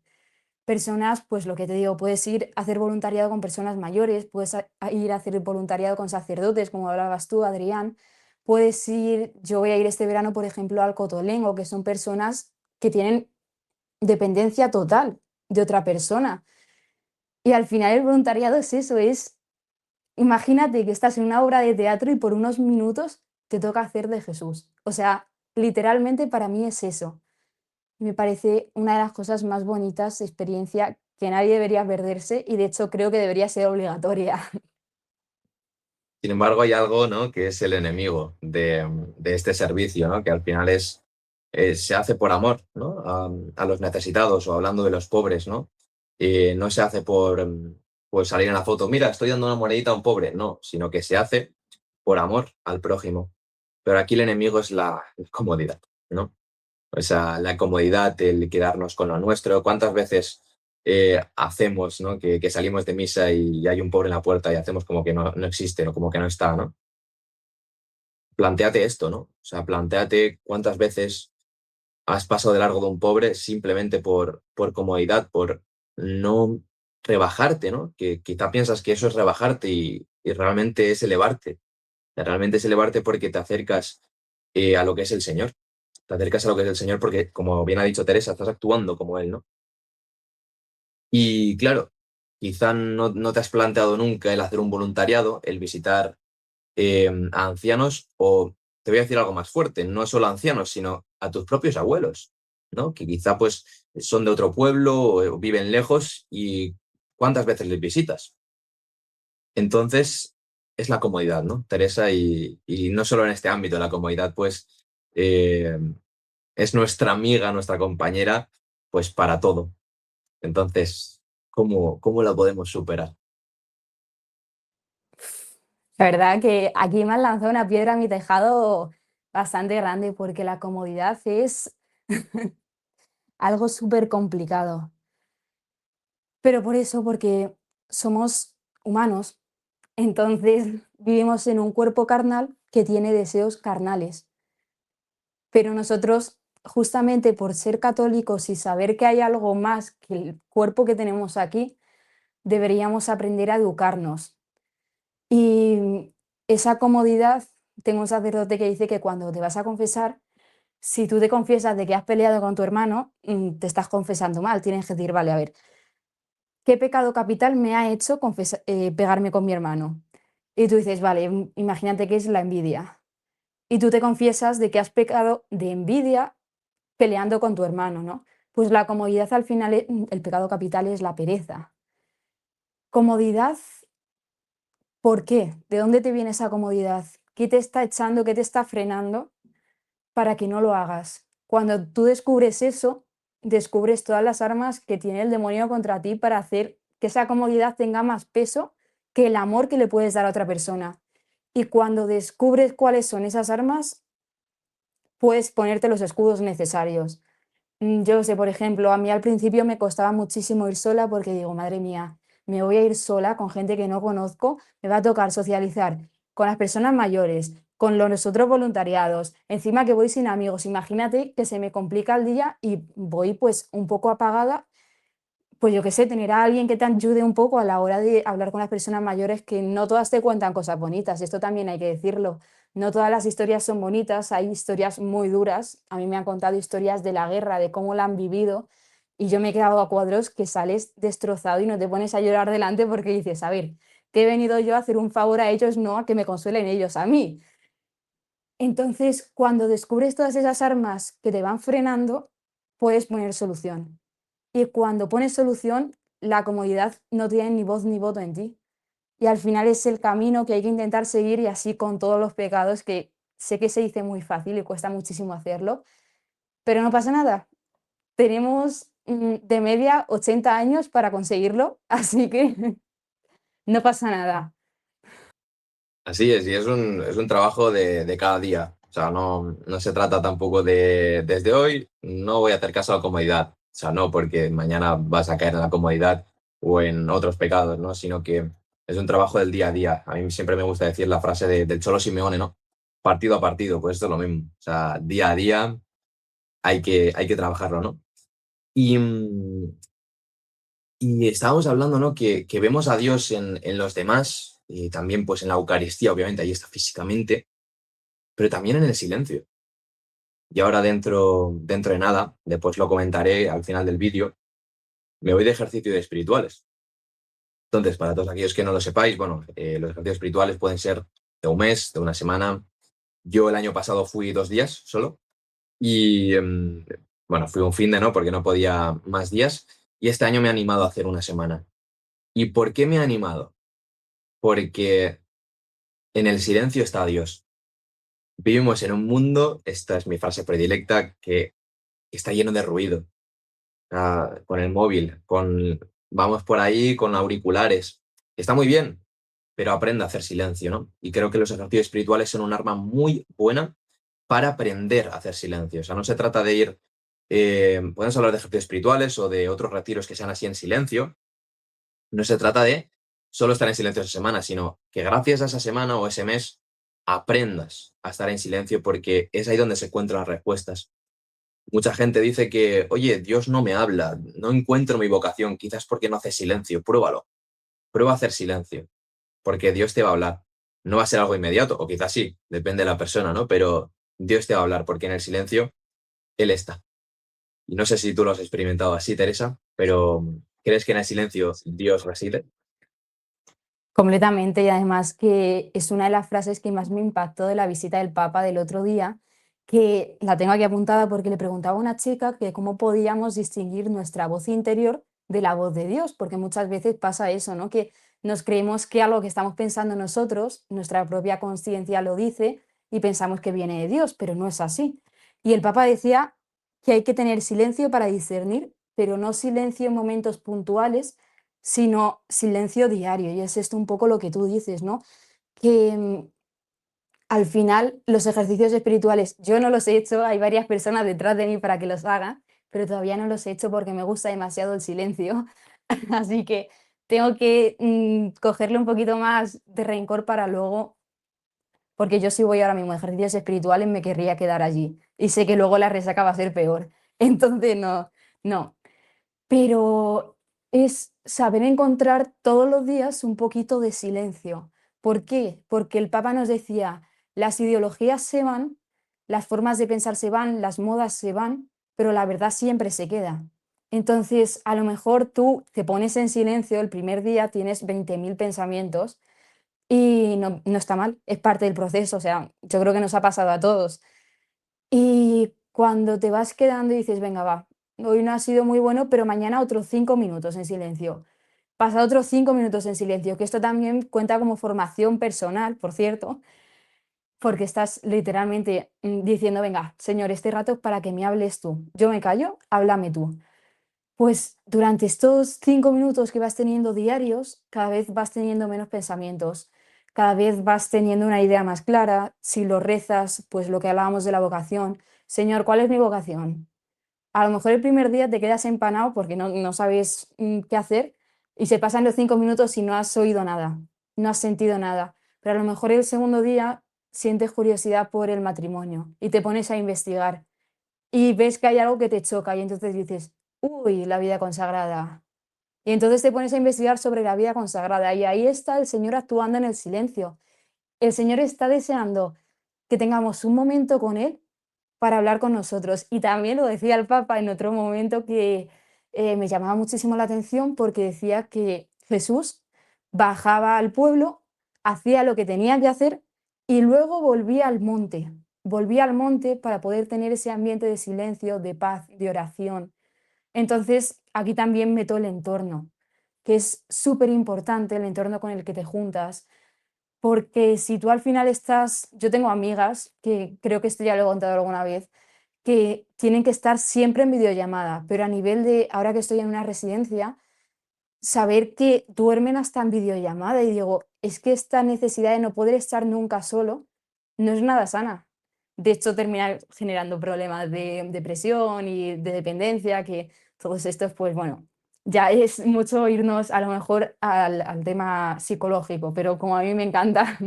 Personas, pues lo que te digo, puedes ir a hacer voluntariado con personas mayores, puedes ir a hacer voluntariado con sacerdotes, como hablabas tú, Adrián. Puedes ir, yo voy a ir este verano, por ejemplo, al Cotolengo, que son personas que tienen dependencia total de otra persona. Y al final el voluntariado es eso, es, imagínate que estás en una obra de teatro y por unos minutos te toca hacer de Jesús. O sea, literalmente para mí es eso. Me parece una de las cosas más bonitas, experiencia que nadie debería perderse y de hecho creo que debería ser obligatoria. Sin embargo, hay algo, ¿no? Que es el enemigo de este servicio, ¿no? Que al final se hace por amor, ¿no? A los necesitados o hablando de los pobres, ¿no? No se hace por salir en la foto, mira, estoy dando una monedita a un pobre, no, sino que se hace por amor al prójimo. Pero aquí el enemigo es la comodidad, ¿no? O sea, la comodidad, el quedarnos con lo nuestro. ¿Cuántas veces hacemos, ¿no? Que salimos de misa y hay un pobre en la puerta y hacemos como que no existe, ¿no? Como que no está, ¿no? Plantéate esto, ¿no? O sea, plantéate cuántas veces has pasado de largo de un pobre simplemente por comodidad, por no rebajarte, ¿no? Que quizá piensas que eso es rebajarte y realmente es elevarte. Realmente es elevarte porque te acercas a lo que es el Señor. Te acercas a lo que es el Señor porque, como bien ha dicho Teresa, estás actuando como Él, ¿no? Y claro, quizá no te has planteado nunca el hacer un voluntariado, el visitar a ancianos o, te voy a decir algo más fuerte, no solo a ancianos, sino a tus propios abuelos, ¿no? Que quizá pues son de otro pueblo o viven lejos y ¿cuántas veces les visitas? Entonces, es la comodidad, ¿no, Teresa? Y no solo en este ámbito, la comodidad pues eh, es nuestra amiga, nuestra compañera, pues para todo. Entonces, ¿cómo la podemos superar? La verdad que aquí me han lanzado una piedra a mi tejado bastante grande porque la comodidad es algo súper complicado. Pero por eso, porque somos humanos, entonces vivimos en un cuerpo carnal que tiene deseos carnales. Pero nosotros, justamente por ser católicos y saber que hay algo más que el cuerpo que tenemos aquí, deberíamos aprender a educarnos. Y esa comodidad, tengo un sacerdote que dice que cuando te vas a confesar, si tú te confiesas de que has peleado con tu hermano, te estás confesando mal. Tienes que decir, vale, a ver, ¿qué pecado capital me ha hecho pegarme con mi hermano? Y tú dices, vale, imagínate que es la envidia. Y tú te confiesas de que has pecado de envidia peleando con tu hermano, ¿no? Pues la comodidad al final, el pecado capital es la pereza. Comodidad, ¿por qué? ¿De dónde te viene esa comodidad? ¿Qué te está echando, qué te está frenando para que no lo hagas. Cuando tú descubres eso, descubres todas las armas que tiene el demonio contra ti para hacer que esa comodidad tenga más peso que el amor que le puedes dar a otra persona. Y cuando descubres cuáles son esas armas, puedes ponerte los escudos necesarios. Yo sé, por ejemplo, a mí al principio me costaba muchísimo ir sola porque digo, madre mía, me voy a ir sola con gente que no conozco, me va a tocar socializar con las personas mayores, con los otros voluntariados, encima que voy sin amigos. Imagínate que se me complica el día y voy pues un poco apagada, pues yo qué sé, tener a alguien que te ayude un poco a la hora de hablar con las personas mayores, que no todas te cuentan cosas bonitas, esto también hay que decirlo. No todas las historias son bonitas, hay historias muy duras. A mí me han contado historias de la guerra, de cómo la han vivido, y yo me he quedado a cuadros que sales destrozado y no te pones a llorar delante porque dices, a ver, que he venido yo a hacer un favor a ellos, no a que me consuelen ellos a mí. Entonces, cuando descubres todas esas armas que te van frenando, puedes poner solución. Y cuando pones solución, la comodidad no tiene ni voz ni voto en ti. Y al final es el camino que hay que intentar seguir, y así con todos los pecados, que sé que se dice muy fácil y cuesta muchísimo hacerlo, pero no pasa nada. Tenemos de media 80 años para conseguirlo, así que no pasa nada. Así es, y es un trabajo de cada día. O sea, no se trata tampoco de desde hoy no voy a hacer caso a la comodidad. O sea, no porque mañana vas a caer en la comodidad o en otros pecados, ¿no? Sino que es un trabajo del día a día. A mí siempre me gusta decir la frase del Cholo Simeone, ¿no? Partido a partido, pues esto es lo mismo. O sea, día a día hay que trabajarlo, ¿no? Y, y estábamos hablando, ¿no? Que vemos a Dios en los demás y también pues en la Eucaristía, obviamente, ahí está físicamente, pero también en el silencio. Y ahora dentro de nada, después lo comentaré al final del vídeo, me voy de ejercicios espirituales. Entonces, para todos aquellos que no lo sepáis, bueno, los ejercicios espirituales pueden ser de un mes, de una semana. Yo el año pasado fui 2 días solo y, bueno, fui un fin de no, porque no podía más días. Y este año me he animado a hacer una semana. ¿Y por qué me he animado? Porque en el silencio está Dios. Vivimos en un mundo, esta es mi frase predilecta, que está lleno de ruido. Con el móvil, vamos por ahí con auriculares. Está muy bien, pero aprende a hacer silencio, ¿no? Y creo que los ejercicios espirituales son un arma muy buena para aprender a hacer silencio. O sea, no se trata de ir, podemos hablar de ejercicios espirituales o de otros retiros que sean así en silencio. No se trata de solo estar en silencio esa semana, sino que gracias a esa semana o ese mes aprendas a estar en silencio, porque es ahí donde se encuentran las respuestas. Mucha gente dice que, oye, Dios no me habla, no encuentro mi vocación, quizás porque no haces silencio. Pruébalo, prueba a hacer silencio, porque Dios te va a hablar. No va a ser algo inmediato, o quizás sí, depende de la persona, ¿no? Pero Dios te va a hablar, porque en el silencio Él está. Y no sé si tú lo has experimentado así, Teresa, pero ¿crees que en el silencio Dios reside? Completamente, y además que es una de las frases que más me impactó de la visita del Papa del otro día, que la tengo aquí apuntada porque le preguntaba a una chica que cómo podíamos distinguir nuestra voz interior de la voz de Dios, porque muchas veces pasa eso, ¿no? Que nos creemos que algo que estamos pensando nosotros, nuestra propia conciencia lo dice y pensamos que viene de Dios, pero no es así. Y el Papa decía que hay que tener silencio para discernir, pero no silencio en momentos puntuales, sino silencio diario. Y es esto un poco lo que tú dices, ¿no? Que al final los ejercicios espirituales yo no los he hecho, hay varias personas detrás de mí para que los haga, pero todavía no los he hecho porque me gusta demasiado el silencio. Así que tengo que cogerle un poquito más de rencor para luego, porque yo si voy ahora mismo a ejercicios espirituales me querría quedar allí. Y sé que luego la resaca va a ser peor. Entonces, no, no. Pero es saber encontrar todos los días un poquito de silencio. ¿Por qué? Porque el Papa nos decía, las ideologías se van, las formas de pensar se van, las modas se van, pero la verdad siempre se queda. Entonces, a lo mejor tú te pones en silencio el primer día, tienes 20.000 pensamientos y no está mal, es parte del proceso, o sea, yo creo que nos ha pasado a todos. Y cuando te vas quedando y dices, venga, va, hoy no ha sido muy bueno, pero mañana otros 5 minutos en silencio. Pasa otros 5 minutos en silencio, que esto también cuenta como formación personal, por cierto. porque estás literalmente diciendo, venga, Señor, este rato es para que me hables tú. Yo me callo, háblame tú. Pues durante estos 5 minutos que vas teniendo diarios, cada vez vas teniendo menos pensamientos, cada vez vas teniendo una idea más clara. Si lo rezas, pues lo que hablábamos de la vocación. Señor, ¿cuál es mi vocación? A lo mejor el primer día te quedas empanado porque no sabes qué hacer y se pasan los 5 minutos y no has oído nada, no has sentido nada. Pero a lo mejor el segundo día sientes curiosidad por el matrimonio y te pones a investigar y ves que hay algo que te choca y entonces dices, uy, la vida consagrada. Y entonces te pones a investigar sobre la vida consagrada y ahí está el Señor actuando en el silencio. El Señor está deseando que tengamos un momento con Él para hablar con nosotros. Y también lo decía el Papa en otro momento que me llamaba muchísimo la atención porque decía que Jesús bajaba al pueblo, hacía lo que tenía que hacer y luego volvía al monte para poder tener ese ambiente de silencio, de paz, de oración. Entonces, aquí también meto el entorno, que es súper importante el entorno con el que te juntas, porque si tú al final estás, yo tengo amigas, que creo que esto ya lo he contado alguna vez, que tienen que estar siempre en videollamada, pero a nivel de, ahora que estoy en una residencia, saber que duermen hasta en videollamada y digo, es que esta necesidad de no poder estar nunca solo no es nada sana. De hecho, termina generando problemas de depresión y de dependencia, que todos estos, pues bueno, ya es mucho irnos a lo mejor al tema psicológico, pero como a mí me encanta,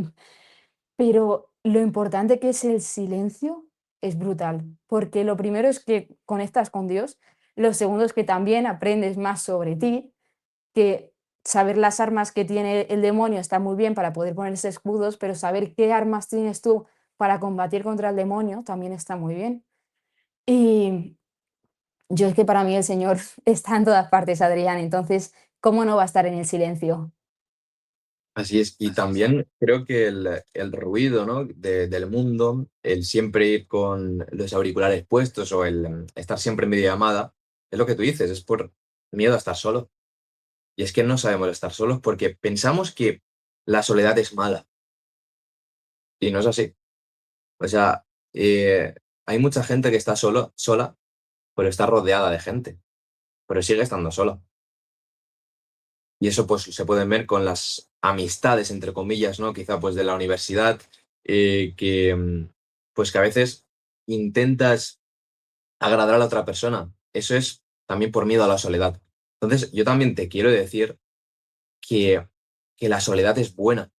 pero lo importante que es el silencio es brutal, porque lo primero es que conectas con Dios, lo segundo es que también aprendes más sobre ti, que saber las armas que tiene el demonio está muy bien para poder ponerse escudos, pero saber qué armas tienes tú para combatir contra el demonio también está muy bien. Y yo es que para mí el Señor está en todas partes, Adrián, entonces, ¿cómo no va a estar en el silencio? Así es, y también creo que el ruido, ¿no? Del mundo, el siempre ir con los auriculares puestos o el estar siempre en videollamada, es lo que tú dices, es por miedo a estar solo. Y es que no sabemos estar solos porque pensamos que la soledad es mala y no es así. O sea, hay mucha gente que está sola, pero está rodeada de gente, pero sigue estando sola. Y eso pues se puede ver con las amistades, entre comillas, ¿no? Quizá pues de la universidad, pues que a veces intentas agradar a la otra persona. Eso es también por miedo a la soledad. Entonces, yo también te quiero decir que, que la soledad es buena.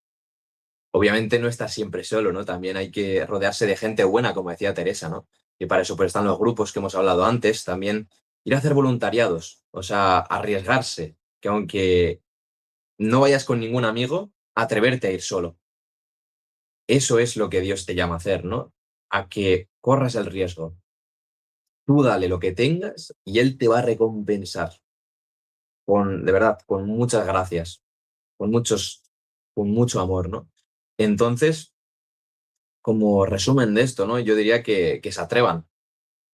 Obviamente no estás siempre solo, ¿no? También hay que rodearse de gente buena, como decía Teresa, ¿no? Y para eso pues están los grupos que hemos hablado antes, también ir a hacer voluntariados, o sea, arriesgarse, que aunque no vayas con ningún amigo, atreverte a ir solo. Eso es lo que Dios te llama a hacer, ¿no? A que corras el riesgo. Tú dale lo que tengas y Él te va a recompensar con, de verdad, con muchas gracias, con con mucho amor, ¿no? Entonces, como resumen de esto, ¿no? Yo diría que se atrevan.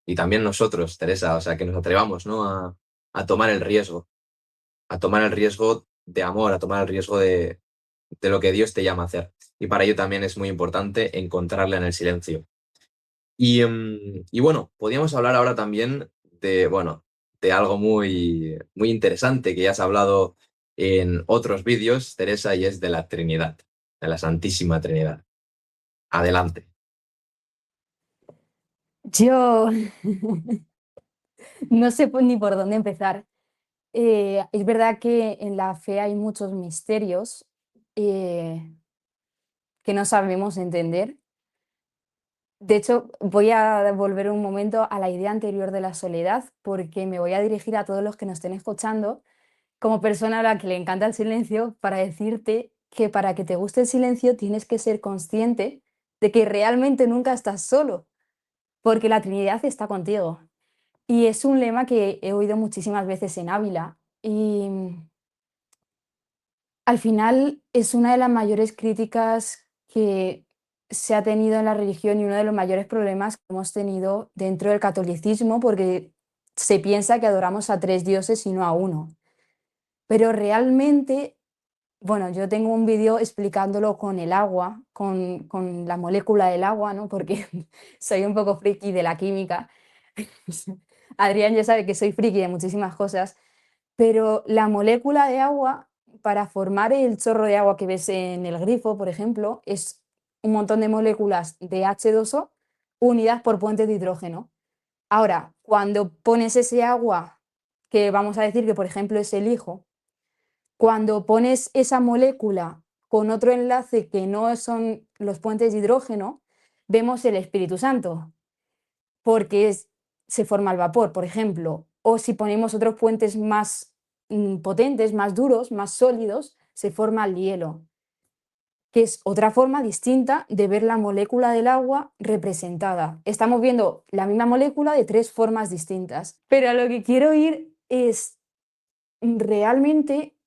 Y también nosotros, Teresa, o sea, que nos atrevamos, ¿no? A tomar el riesgo, a tomar el riesgo de amor, a tomar el riesgo de lo que Dios te llama a hacer. Y para ello también es muy importante encontrarle en el silencio. Y bueno, podríamos hablar ahora también de, bueno, de algo muy interesante que ya has hablado en otros vídeos, Teresa, y es de la Trinidad, de la Santísima Trinidad. Adelante. Yo no sé ni por dónde empezar. Es verdad que en la fe hay muchos misterios eh, que no sabemos entender. De hecho, voy a volver un momento a la idea anterior de la soledad, porque me voy a dirigir a todos los que nos estén escuchando, como persona a la que le encanta el silencio, para decirte que para que te guste el silencio tienes que ser consciente de que realmente nunca estás solo, porque la Trinidad está contigo. Y es un lema que he oído muchísimas veces en Ávila y al final es una de las mayores críticas que se ha tenido en la religión y uno de los mayores problemas que hemos tenido dentro del catolicismo, porque se piensa que adoramos a tres dioses y no a uno. Pero realmente Bueno, yo tengo un vídeo explicándolo con el agua, con la molécula del agua, ¿no? Porque soy un poco friki de la química. Adrián ya sabe que soy friki de muchísimas cosas, pero la molécula de agua, para formar el chorro de agua que ves en el grifo, por ejemplo, es un montón de moléculas de H2O unidas por puentes de hidrógeno. Ahora, cuando pones ese agua, que vamos a decir que por ejemplo es el hijo, cuando pones esa molécula con otro enlace que no son los puentes de hidrógeno, vemos el Espíritu Santo, porque se forma el vapor, por ejemplo. O si ponemos otros puentes más potentes, más duros, más sólidos, se forma el hielo, que es otra forma distinta de ver la molécula del agua representada. Estamos viendo la misma molécula de tres formas distintas. Pero a lo que quiero ir es, realmente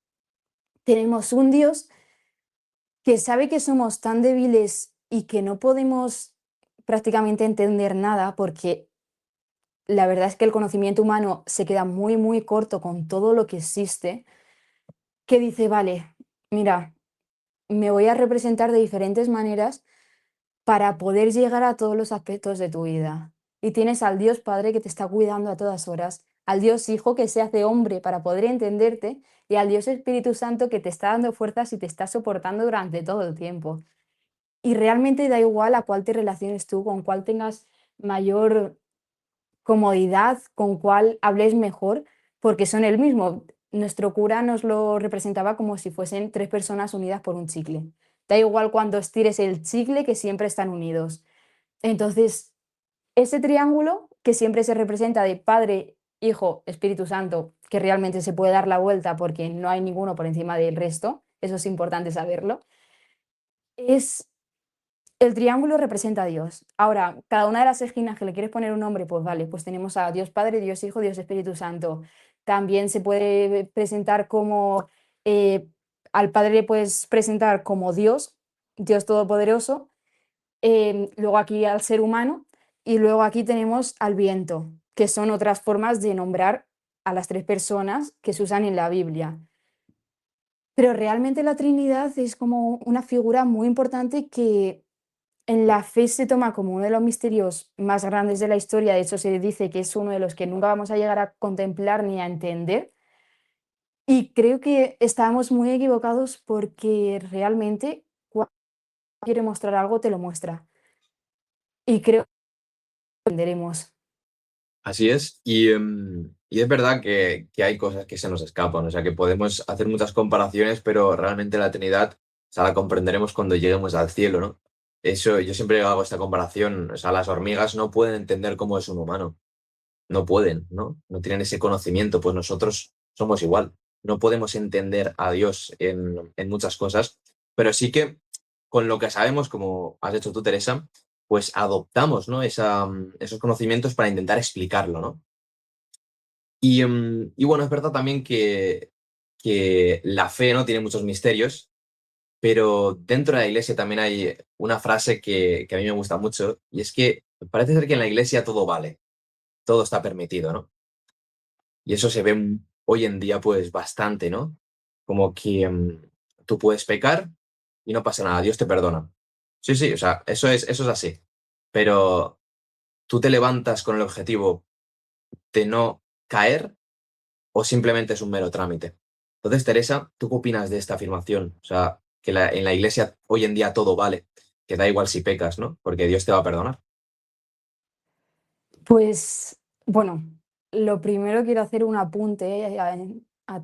tenemos un Dios que sabe que somos tan débiles y que no podemos prácticamente entender nada, porque la verdad es que el conocimiento humano se queda muy, muy corto con todo lo que existe, que dice, vale, mira, me voy a representar de diferentes maneras para poder llegar a todos los aspectos de tu vida. Y tienes al Dios Padre que te está cuidando a todas horas, al Dios Hijo que se hace hombre para poder entenderte y al Dios Espíritu Santo que te está dando fuerzas y te está soportando durante todo el tiempo. Y realmente da igual a cuál te relaciones tú, con cuál tengas mayor comodidad, con cuál hables mejor, porque son el mismo. Nuestro cura nos lo representaba como si fuesen tres personas unidas por un chicle. Da igual cuando estires el chicle, que siempre están unidos. Entonces, ese triángulo que siempre se representa de Padre, Hijo, Espíritu Santo, que realmente se puede dar la vuelta porque no hay ninguno por encima del resto, eso es importante saberlo, es el triángulo representa a Dios. Ahora, cada una de las esquinas que le quieres poner un nombre, pues vale, pues tenemos a Dios Padre, Dios Hijo, Dios Espíritu Santo. También se puede presentar como, eh, al Padre le puedes presentar como Dios, Dios Todopoderoso, luego aquí al ser humano y luego aquí tenemos al viento, que son otras formas de nombrar a las tres personas que se usan en la Biblia. Pero realmente la Trinidad es como una figura muy importante que en la fe se toma como uno de los misterios más grandes de la historia. De hecho, se dice que es uno de los que nunca vamos a llegar a contemplar ni a entender. Y creo que estábamos muy equivocados, porque realmente cuando quiere mostrar algo, te lo muestra. Y creo que entenderemos. Así es, y es verdad que hay cosas que se nos escapan, o sea, que podemos hacer muchas comparaciones, pero realmente la Trinidad, o sea, la comprenderemos cuando lleguemos al cielo, ¿no? Eso, yo siempre hago esta comparación, o sea, las hormigas no pueden entender cómo es un humano, no pueden, ¿no? No tienen ese conocimiento, pues nosotros somos igual, no podemos entender a Dios en muchas cosas, pero sí que con lo que sabemos, como has hecho tú, Teresa, pues adoptamos, ¿no? Esos conocimientos para intentar explicarlo, ¿no? Y bueno, es verdad también que la fe, ¿no? Tiene muchos misterios, pero dentro de la iglesia también hay una frase que a mí me gusta mucho, y es que parece ser que en la iglesia todo vale, todo está permitido, ¿no? Y eso se ve hoy en día pues bastante, ¿no? Como que tú puedes pecar y no pasa nada, Dios te perdona. Sí, sí, o sea, eso es así. Pero tú te levantas con el objetivo de no caer o simplemente es un mero trámite. Entonces, Teresa, ¿tú qué opinas de esta afirmación? O sea, que en la iglesia hoy en día todo vale, que da igual si pecas, ¿no? Porque Dios te va a perdonar. Pues bueno, lo primero quiero hacer un apunte a,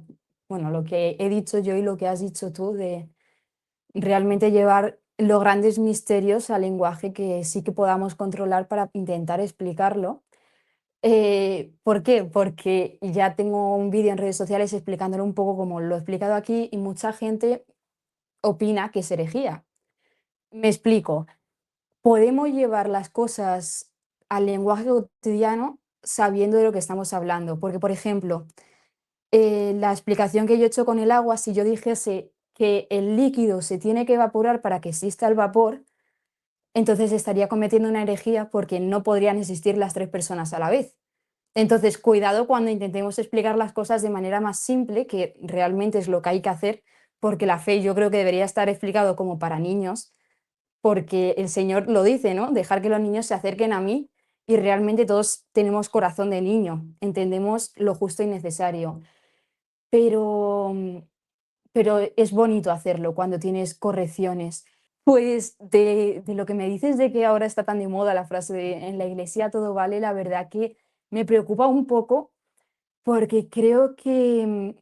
bueno, lo que he dicho yo y lo que has dicho tú, de realmente llevar los grandes misterios al lenguaje que sí que podamos controlar para intentar explicarlo. ¿Por qué? Porque ya tengo un vídeo en redes sociales explicándolo un poco como lo he explicado aquí, y mucha gente opina que es herejía. Me explico. Podemos llevar las cosas al lenguaje cotidiano sabiendo de lo que estamos hablando. Porque, por ejemplo, la explicación que yo he hecho con el agua, si yo dijese que el líquido se tiene que evaporar para que exista el vapor, entonces estaría cometiendo una herejía, porque no podrían existir las tres personas a la vez. Entonces, cuidado cuando intentemos explicar las cosas de manera más simple, que realmente es lo que hay que hacer, porque la fe yo creo que debería estar explicado como para niños, porque el Señor lo dice, ¿no? Dejar que los niños se acerquen a mí y realmente todos tenemos corazón de niño, entendemos lo justo y necesario, pero, pero es bonito hacerlo cuando tienes correcciones. Pues de lo que me dices de que ahora está tan de moda la frase de en la iglesia todo vale, la verdad que me preocupa un poco porque creo que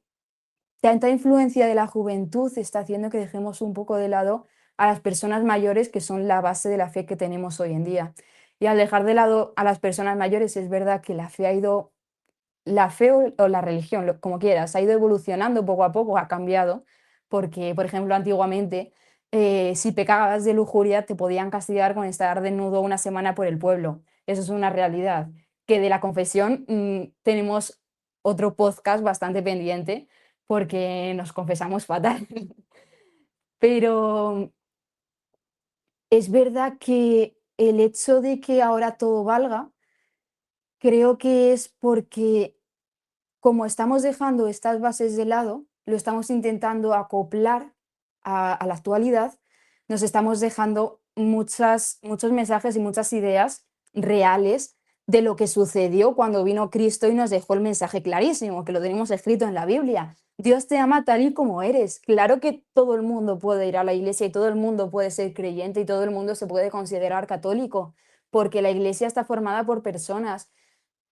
tanta influencia de la juventud está haciendo que dejemos un poco de lado a las personas mayores, que son la base de la fe que tenemos hoy en día. Y al dejar de lado a las personas mayores, es verdad que la fe o la religión, como quieras, ha ido evolucionando poco a poco, ha cambiado, porque, por ejemplo, antiguamente, si pecabas de lujuria, te podían castigar con estar desnudo una semana por el pueblo. Eso es una realidad. Que de la confesión tenemos otro podcast bastante pendiente, porque nos confesamos fatal. Pero es verdad que el hecho de que ahora todo valga, creo que es porque como estamos dejando estas bases de lado, lo estamos intentando acoplar a la actualidad, nos estamos dejando muchos mensajes y muchas ideas reales de lo que sucedió cuando vino Cristo y nos dejó el mensaje clarísimo, que lo tenemos escrito en la Biblia. Dios te ama tal y como eres. Claro que todo el mundo puede ir a la iglesia y todo el mundo puede ser creyente y todo el mundo se puede considerar católico, porque la iglesia está formada por personas,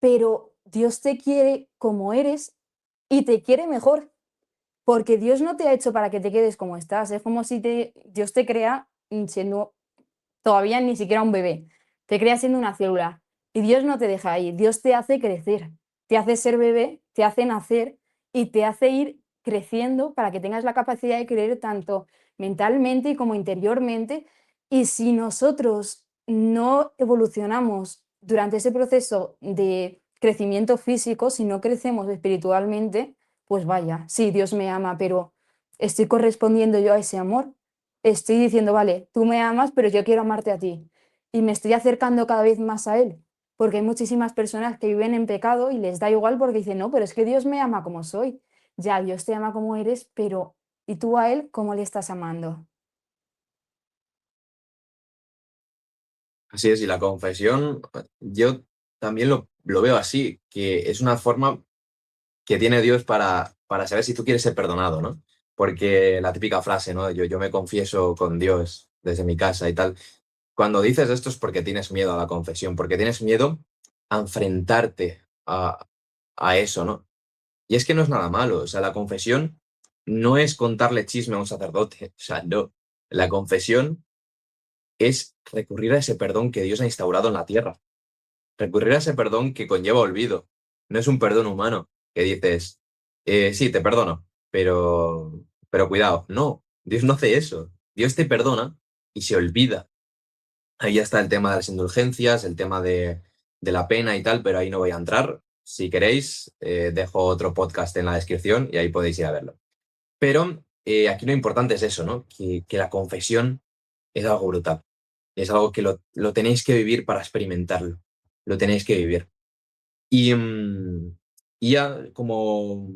pero Dios te quiere como eres y te quiere mejor, porque Dios no te ha hecho para que te quedes como estás. Es como si Dios te crea siendo todavía ni siquiera un bebé, te crea siendo una célula y Dios no te deja ahí, Dios te hace crecer, te hace ser bebé, te hace nacer y te hace ir creciendo para que tengas la capacidad de creer tanto mentalmente como interiormente. Y si nosotros no evolucionamos durante ese proceso de crecimiento físico, si no crecemos espiritualmente, pues vaya, sí, Dios me ama, pero ¿estoy correspondiendo yo a ese amor? Estoy diciendo, vale, tú me amas, pero yo quiero amarte a ti. Y me estoy acercando cada vez más a Él, porque hay muchísimas personas que viven en pecado y les da igual porque dicen, no, pero es que Dios me ama como soy. Ya, Dios te ama como eres, pero ¿y tú a Él cómo le estás amando? Así es, y la confesión, yo también lo veo así, que es una forma que tiene Dios para saber si tú quieres ser perdonado, ¿no? Porque la típica frase, ¿no? Yo me confieso con Dios desde mi casa y tal. Cuando dices esto es porque tienes miedo a la confesión, porque tienes miedo a enfrentarte a eso, ¿no? Y es que no es nada malo, o sea, la confesión no es contarle chisme a un sacerdote, o sea, no. La confesión es recurrir a ese perdón que Dios ha instaurado en la tierra, recurrir a ese perdón que conlleva olvido. No es un perdón humano que dices, sí, te perdono, pero cuidado, no, Dios no hace eso. Dios te perdona y se olvida. Ahí ya está el tema de las indulgencias, el tema de la pena y tal, pero ahí no voy a entrar. Si queréis, dejo otro podcast en la descripción y ahí podéis ir a verlo. Pero aquí lo importante es eso, ¿no? Que la confesión es algo brutal. Es algo que lo tenéis que vivir para experimentarlo. Lo tenéis que vivir. Y, y ya como,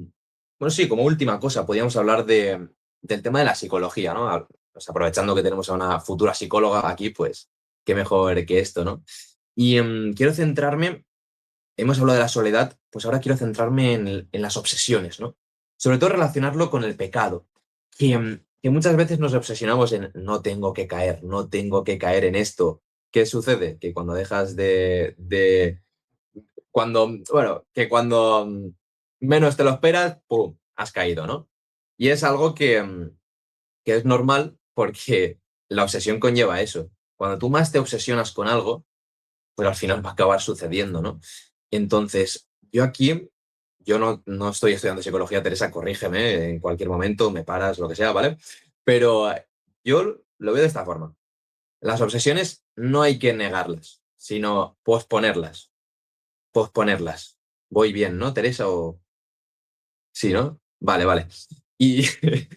bueno, sí, como última cosa, podríamos hablar del tema de la psicología, ¿no? Pues aprovechando que tenemos a una futura psicóloga aquí, pues qué mejor que esto, ¿no? Y quiero centrarme, hemos hablado de la soledad, pues ahora quiero centrarme en las obsesiones, ¿no? Sobre todo relacionarlo con el pecado, que muchas veces nos obsesionamos en no tengo que caer, no tengo que caer en esto. ¿Qué sucede? Que cuando dejas bueno, que cuando menos te lo esperas, ¡pum!, has caído, ¿no? Y es algo que es normal porque la obsesión conlleva eso. Cuando tú más te obsesionas con algo, pues al final va a acabar sucediendo, ¿no? Entonces, yo no estoy estudiando psicología, Teresa, corrígeme en cualquier momento, me paras, lo que sea, ¿vale? Pero yo lo veo de esta forma. Las obsesiones no hay que negarlas, sino posponerlas, posponerlas. Voy bien, ¿no, Teresa? O... Sí, ¿no? Vale, vale. Y,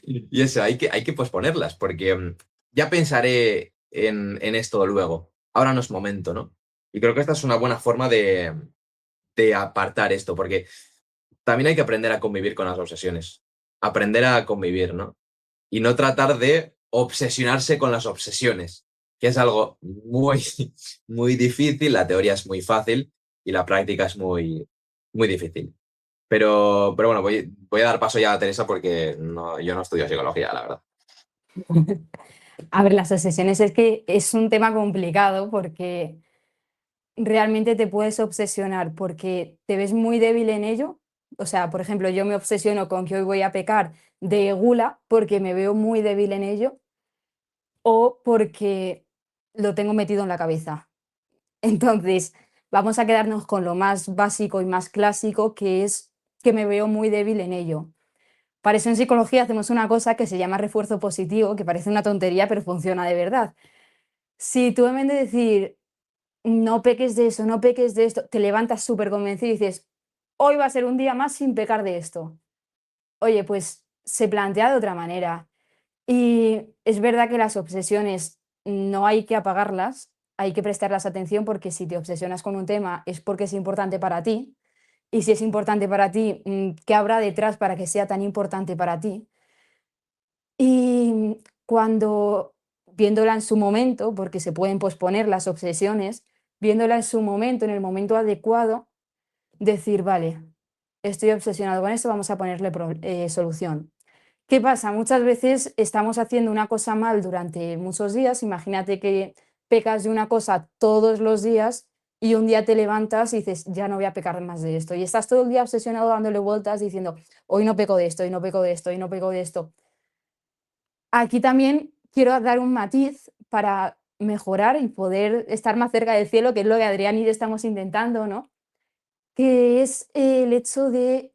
y eso, hay que posponerlas, porque ya pensaré en esto luego. Ahora no es momento, ¿no? Y creo que esta es una buena forma de apartar esto, porque también hay que aprender a convivir con las obsesiones. Aprender a convivir, ¿no? y no tratar de obsesionarse con las obsesiones, que es algo muy, muy difícil. La teoría es muy fácil y la práctica es muy, muy difícil. Pero bueno, voy a dar paso ya a Teresa porque yo no estudio psicología, la verdad. A ver, las obsesiones es que es un tema complicado porque realmente te puedes obsesionar porque te ves muy débil en ello. O sea, por ejemplo, yo me obsesiono con que hoy voy a pecar de gula porque me veo muy débil en ello o porque lo tengo metido en la cabeza. Entonces, vamos a quedarnos con lo más básico y más clásico, que es que me veo muy débil en ello. Para eso en psicología hacemos una cosa que se llama refuerzo positivo, que parece una tontería, pero funciona de verdad. Si tú en vez de decir, no peques de eso, no peques de esto, te levantas súper convencido y dices, hoy va a ser un día más sin pecar de esto. Oye, pues se plantea de otra manera. Y es verdad que las obsesiones no hay que apagarlas, hay que prestarlas atención porque si te obsesionas con un tema es porque es importante para ti. Y si es importante para ti, ¿qué habrá detrás para que sea tan importante para ti? Y cuando, viéndola en su momento, porque se pueden posponer las obsesiones, viéndola en su momento, en el momento adecuado, decir, vale, estoy obsesionado con esto, vamos a ponerle solución. ¿Qué pasa? Muchas veces estamos haciendo una cosa mal durante muchos días. Imagínate que pecas de una cosa todos los días y un día te levantas y dices, ya no voy a pecar más de esto. Y estás todo el día obsesionado dándole vueltas diciendo, hoy no peco de esto, hoy no peco de esto, hoy no peco de esto. Aquí también quiero dar un matiz para mejorar y poder estar más cerca del cielo, que es lo que Adrián y yo estamos intentando, ¿no? Que es el hecho de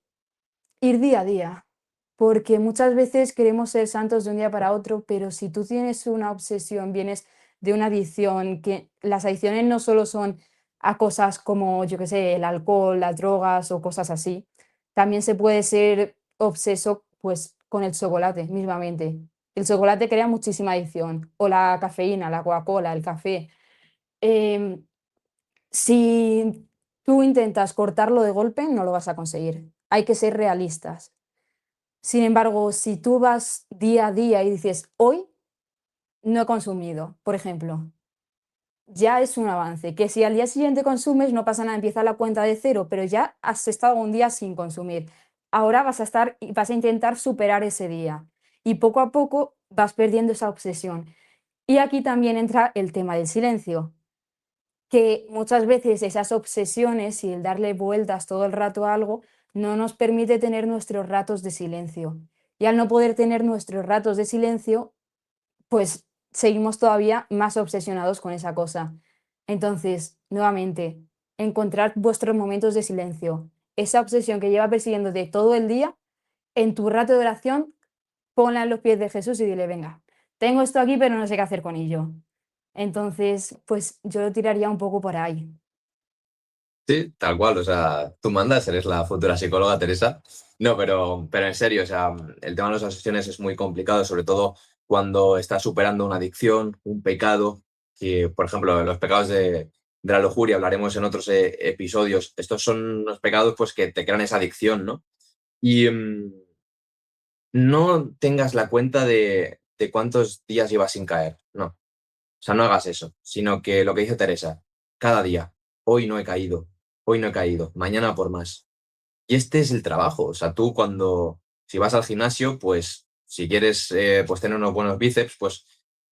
ir día a día, porque muchas veces queremos ser santos de un día para otro, pero si tú tienes una obsesión, vienes de una adicción, que las adicciones no solo son a cosas como, yo qué sé, el alcohol, las drogas o cosas así, también se puede ser obseso pues con el chocolate mismamente. El chocolate crea muchísima adicción, o la cafeína, la Coca-Cola, el café. Em, si tú intentas cortarlo de golpe, no lo vas a conseguir. Hay que ser realistas. Sin embargo, si tú vas día a día y dices, hoy no he consumido, por ejemplo, ya es un avance. Que si al día siguiente consumes, no pasa nada, empieza la cuenta de cero, pero ya has estado un día sin consumir. Ahora vas a estar y vas a intentar superar ese día. Y poco a poco vas perdiendo esa obsesión. Y aquí también entra el tema del silencio, que muchas veces esas obsesiones y el darle vueltas todo el rato a algo no nos permite tener nuestros ratos de silencio. Y al no poder tener nuestros ratos de silencio, pues seguimos todavía más obsesionados con esa cosa. Entonces, nuevamente, encontrar vuestros momentos de silencio. Esa obsesión que lleva persiguiéndote todo el día, en tu rato de oración, ponla en los pies de Jesús y dile, venga, tengo esto aquí, pero no sé qué hacer con ello. Entonces, pues yo lo tiraría un poco por ahí. Sí, tal cual, o sea, tú mandas, eres la futura psicóloga, Teresa. No, pero en serio, o sea, el tema de las obsesiones es muy complicado, sobre todo cuando estás superando una adicción, un pecado, que, por ejemplo, los pecados de la lujuria, hablaremos en otros episodios. Estos son los pecados pues, que te crean esa adicción, ¿no? Y no tengas la cuenta de cuántos días llevas sin caer, no. O sea, no hagas eso, sino que lo que dice Teresa, cada día, hoy no he caído, hoy no he caído, mañana por más. Y este es el trabajo, o sea, tú si vas al gimnasio, pues si quieres pues tener unos buenos bíceps, pues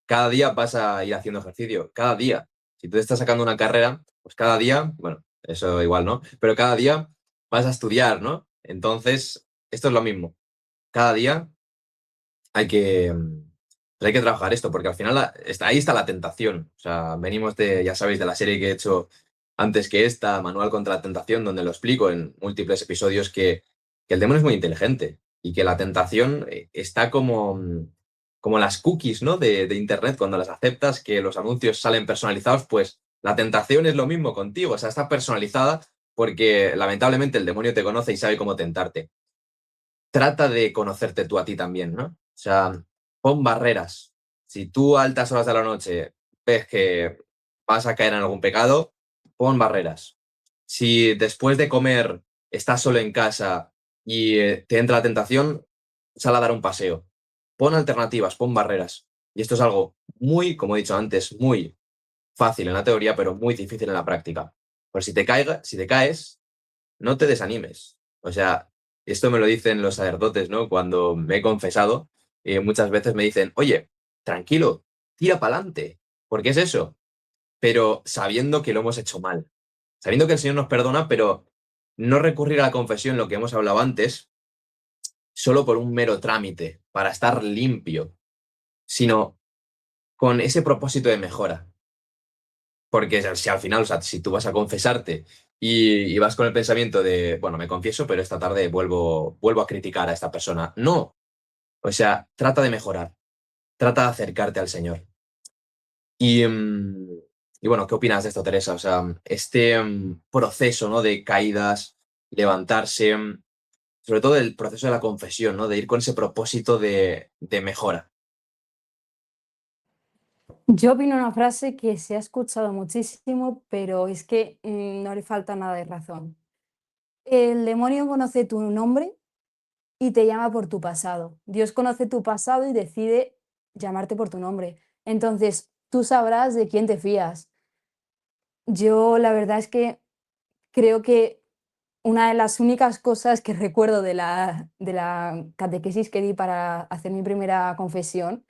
cada día vas a ir haciendo ejercicio, cada día. Si tú te estás sacando una carrera, pues cada día, bueno, eso igual, ¿no? Pero cada día vas a estudiar, ¿no? Entonces, esto es lo mismo. Cada día hay que trabajar esto, porque al final ahí está la tentación. O sea, venimos ya sabéis, de la serie que he hecho antes que esta, Manual contra la Tentación, donde lo explico en múltiples episodios que el demonio es muy inteligente y que la tentación está como las cookies, ¿no? de Internet, cuando las aceptas, que los anuncios salen personalizados, pues la tentación es lo mismo contigo, o sea, está personalizada porque lamentablemente el demonio te conoce y sabe cómo tentarte. Trata de conocerte tú a ti también, ¿no? O sea, pon barreras. Si tú a altas horas de la noche ves que vas a caer en algún pecado, pon barreras. Si después de comer estás solo en casa y te entra la tentación, sal a dar un paseo. pon alternativas, pon barreras. Y esto es algo muy, como he dicho antes, muy fácil en la teoría, pero muy difícil en la práctica. Pues si te caes, no te desanimes. O sea, esto me lo dicen los sacerdotes, ¿no? Cuando me he confesado, muchas veces me dicen, oye, tranquilo, tira para adelante. ¿Por qué es eso? Pero sabiendo que lo hemos hecho mal. Sabiendo que el Señor nos perdona, pero no recurrir a la confesión, lo que hemos hablado antes, solo por un mero trámite, para estar limpio, sino con ese propósito de mejora. Porque si al final, o sea, si tú vas a confesarte y vas con el pensamiento de, bueno, me confieso, pero esta tarde vuelvo a criticar a esta persona. No, o sea, trata de mejorar, trata de acercarte al Señor. Y, y bueno, ¿qué opinas de esto, Teresa? O sea, este proceso, ¿no? De caídas, levantarse, sobre todo el proceso de la confesión, ¿no? De ir con ese propósito de mejora. Yo opino una frase que se ha escuchado muchísimo, pero es que no le falta nada de razón. El demonio conoce tu nombre y te llama por tu pasado. Dios conoce tu pasado y decide llamarte por tu nombre. Entonces, tú sabrás de quién te fías. Yo la verdad es que creo que una de las únicas cosas que recuerdo de la catequesis que di para hacer mi primera confesión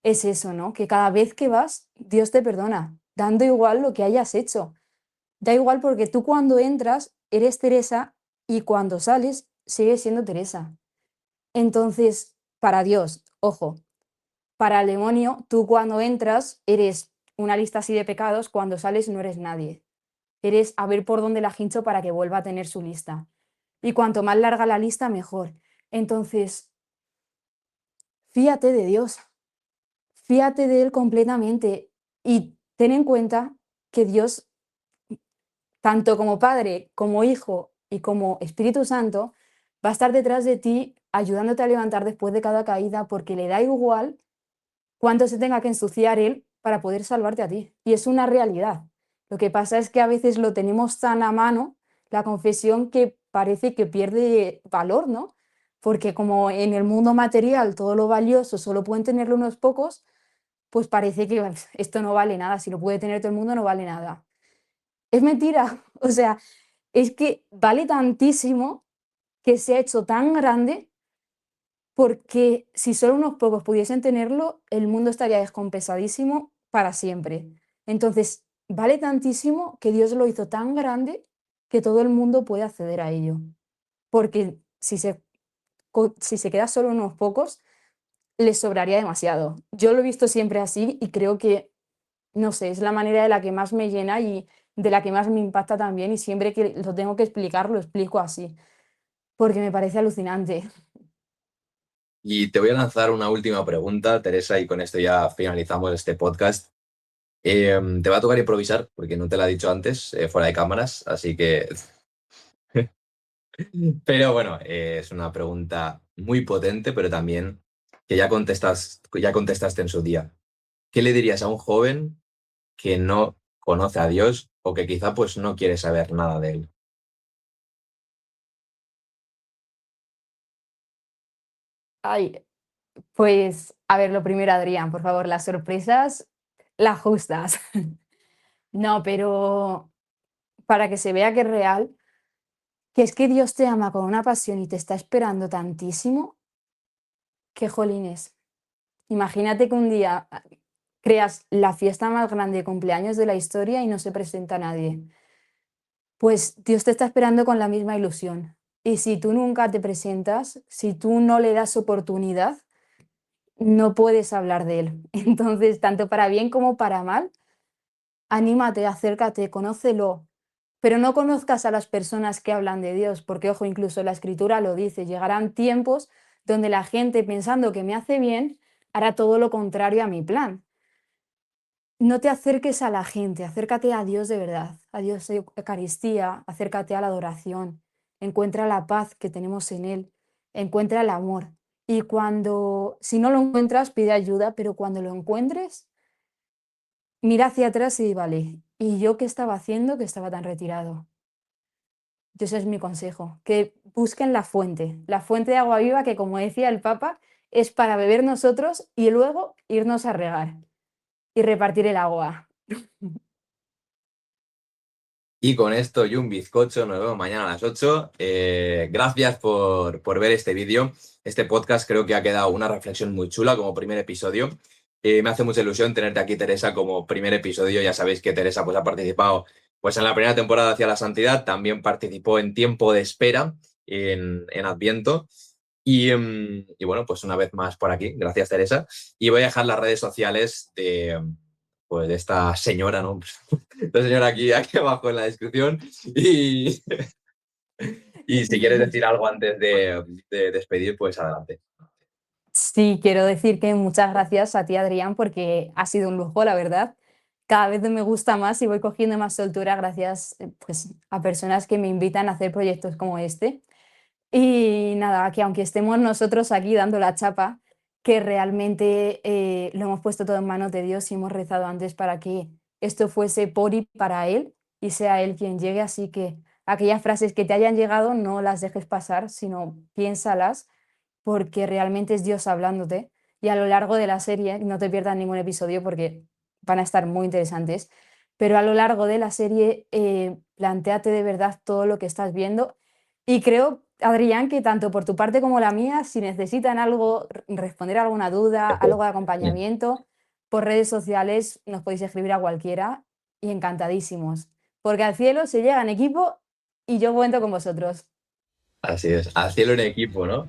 es eso, ¿no? Que cada vez que vas, Dios te perdona, dando igual lo que hayas hecho. Da igual porque tú cuando entras eres Teresa y cuando sales sigues siendo Teresa. Entonces, para Dios, ojo, para el demonio, tú cuando entras eres una lista así de pecados, cuando sales no eres nadie. Eres a ver por dónde la hincho para que vuelva a tener su lista. Y cuanto más larga la lista, mejor. Entonces, fíate de Dios, fíate de Él completamente y ten en cuenta que Dios, tanto como Padre, como Hijo y como Espíritu Santo, va a estar detrás de ti ayudándote a levantar después de cada caída porque le da igual cuánto se tenga que ensuciar Él para poder salvarte a ti. Y es una realidad. Lo que pasa es que a veces lo tenemos tan a mano, la confesión, que parece que pierde valor, ¿no? Porque como en el mundo material todo lo valioso solo pueden tenerlo unos pocos, pues parece que esto no vale nada. Si lo puede tener todo el mundo, no vale nada. Es mentira. O sea, es que vale tantísimo que se ha hecho tan grande porque si solo unos pocos pudiesen tenerlo, el mundo estaría descompensadísimo para siempre. Entonces, vale tantísimo que Dios lo hizo tan grande que todo el mundo puede acceder a ello. Porque si se queda solo unos pocos, les sobraría demasiado. Yo lo he visto siempre así y creo que, no sé, es la manera de la que más me llena y de la que más me impacta también. Y siempre que lo tengo que explicar, lo explico así, porque me parece alucinante. Y te voy a lanzar una última pregunta, Teresa, y con esto ya finalizamos este podcast. Te va a tocar improvisar, porque no te la he dicho antes, fuera de cámaras, así que... Pero bueno, es una pregunta muy potente, pero también que ya contestaste en su día. ¿Qué le dirías a un joven que no conoce a Dios o que quizá pues no quiere saber nada de él? Ay, pues, a ver, lo primero, Adrián, por favor, las sorpresas, las justas. No, pero para que se vea que es real, que es que Dios te ama con una pasión y te está esperando tantísimo, que jolines. Imagínate que un día creas la fiesta más grande de cumpleaños de la historia y no se presenta nadie. Pues Dios te está esperando con la misma ilusión. Y si tú nunca te presentas, si tú no le das oportunidad, no puedes hablar de él. Entonces, tanto para bien como para mal, anímate, acércate, conócelo, pero no conozcas a las personas que hablan de Dios, porque ojo, incluso la escritura lo dice, llegarán tiempos donde la gente pensando que me hace bien, hará todo lo contrario a mi plan. No te acerques a la gente, acércate a Dios de verdad, a Dios de Eucaristía, acércate a la adoración, encuentra la paz que tenemos en Él, encuentra el amor. Y si no lo encuentras, pide ayuda, pero cuando lo encuentres, mira hacia atrás y vale, ¿y yo qué estaba haciendo que estaba tan retirado? Ese es mi consejo, que busquen la fuente de agua viva que, como decía el Papa, es para beber nosotros y luego irnos a regar y repartir el agua. Y con esto y un bizcocho, nos vemos mañana a las 8. Gracias por ver este vídeo. Este podcast creo que ha quedado una reflexión muy chula como primer episodio. Me hace mucha ilusión tenerte aquí, Teresa, como primer episodio. Ya sabéis que Teresa pues, ha participado pues, en la primera temporada Hacia la Santidad, también participó en Tiempo de Espera, en Adviento. Y bueno, pues una vez más por aquí. Gracias, Teresa. Y voy a dejar las redes sociales pues, de esta señora, ¿no? Esta señora aquí abajo en la descripción. Y si quieres decir algo antes de despedir, pues adelante. Sí, quiero decir que muchas gracias a ti, Adrián, porque ha sido un lujo, la verdad. Cada vez me gusta más y voy cogiendo más soltura gracias pues, a personas que me invitan a hacer proyectos como este. Y nada, que aunque estemos nosotros aquí dando la chapa, que realmente lo hemos puesto todo en manos de Dios y hemos rezado antes para que esto fuese por y para Él y sea Él quien llegue. Así que aquellas frases que te hayan llegado no las dejes pasar, sino piénsalas porque realmente es Dios hablándote. Y a lo largo de la serie, no te pierdas ningún episodio porque van a estar muy interesantes, pero a lo largo de la serie plantéate de verdad todo lo que estás viendo y creo, Adrián, que tanto por tu parte como la mía, si necesitan algo, responder a alguna duda, algo de acompañamiento, por redes sociales nos podéis escribir a cualquiera y encantadísimos, porque al cielo se llega en equipo y yo cuento con vosotros. Así es, al cielo en equipo, ¿no?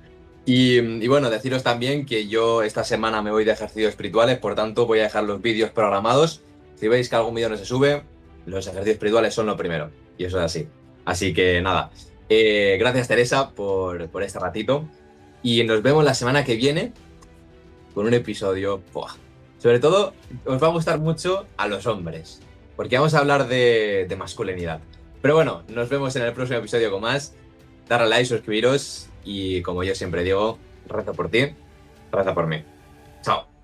Y bueno, deciros también que yo esta semana me voy de ejercicios espirituales, por tanto voy a dejar los vídeos programados. Si veis que algún vídeo no se sube, los ejercicios espirituales son lo primero, y eso es así. Así que nada, gracias Teresa por este ratito, y nos vemos la semana que viene con un episodio, ¡buah! Sobre todo, os va a gustar mucho a los hombres, porque vamos a hablar de masculinidad. Pero bueno, nos vemos en el próximo episodio con más. Darle a like, suscribiros y como yo siempre digo, reza por ti, reza por mí. Chao.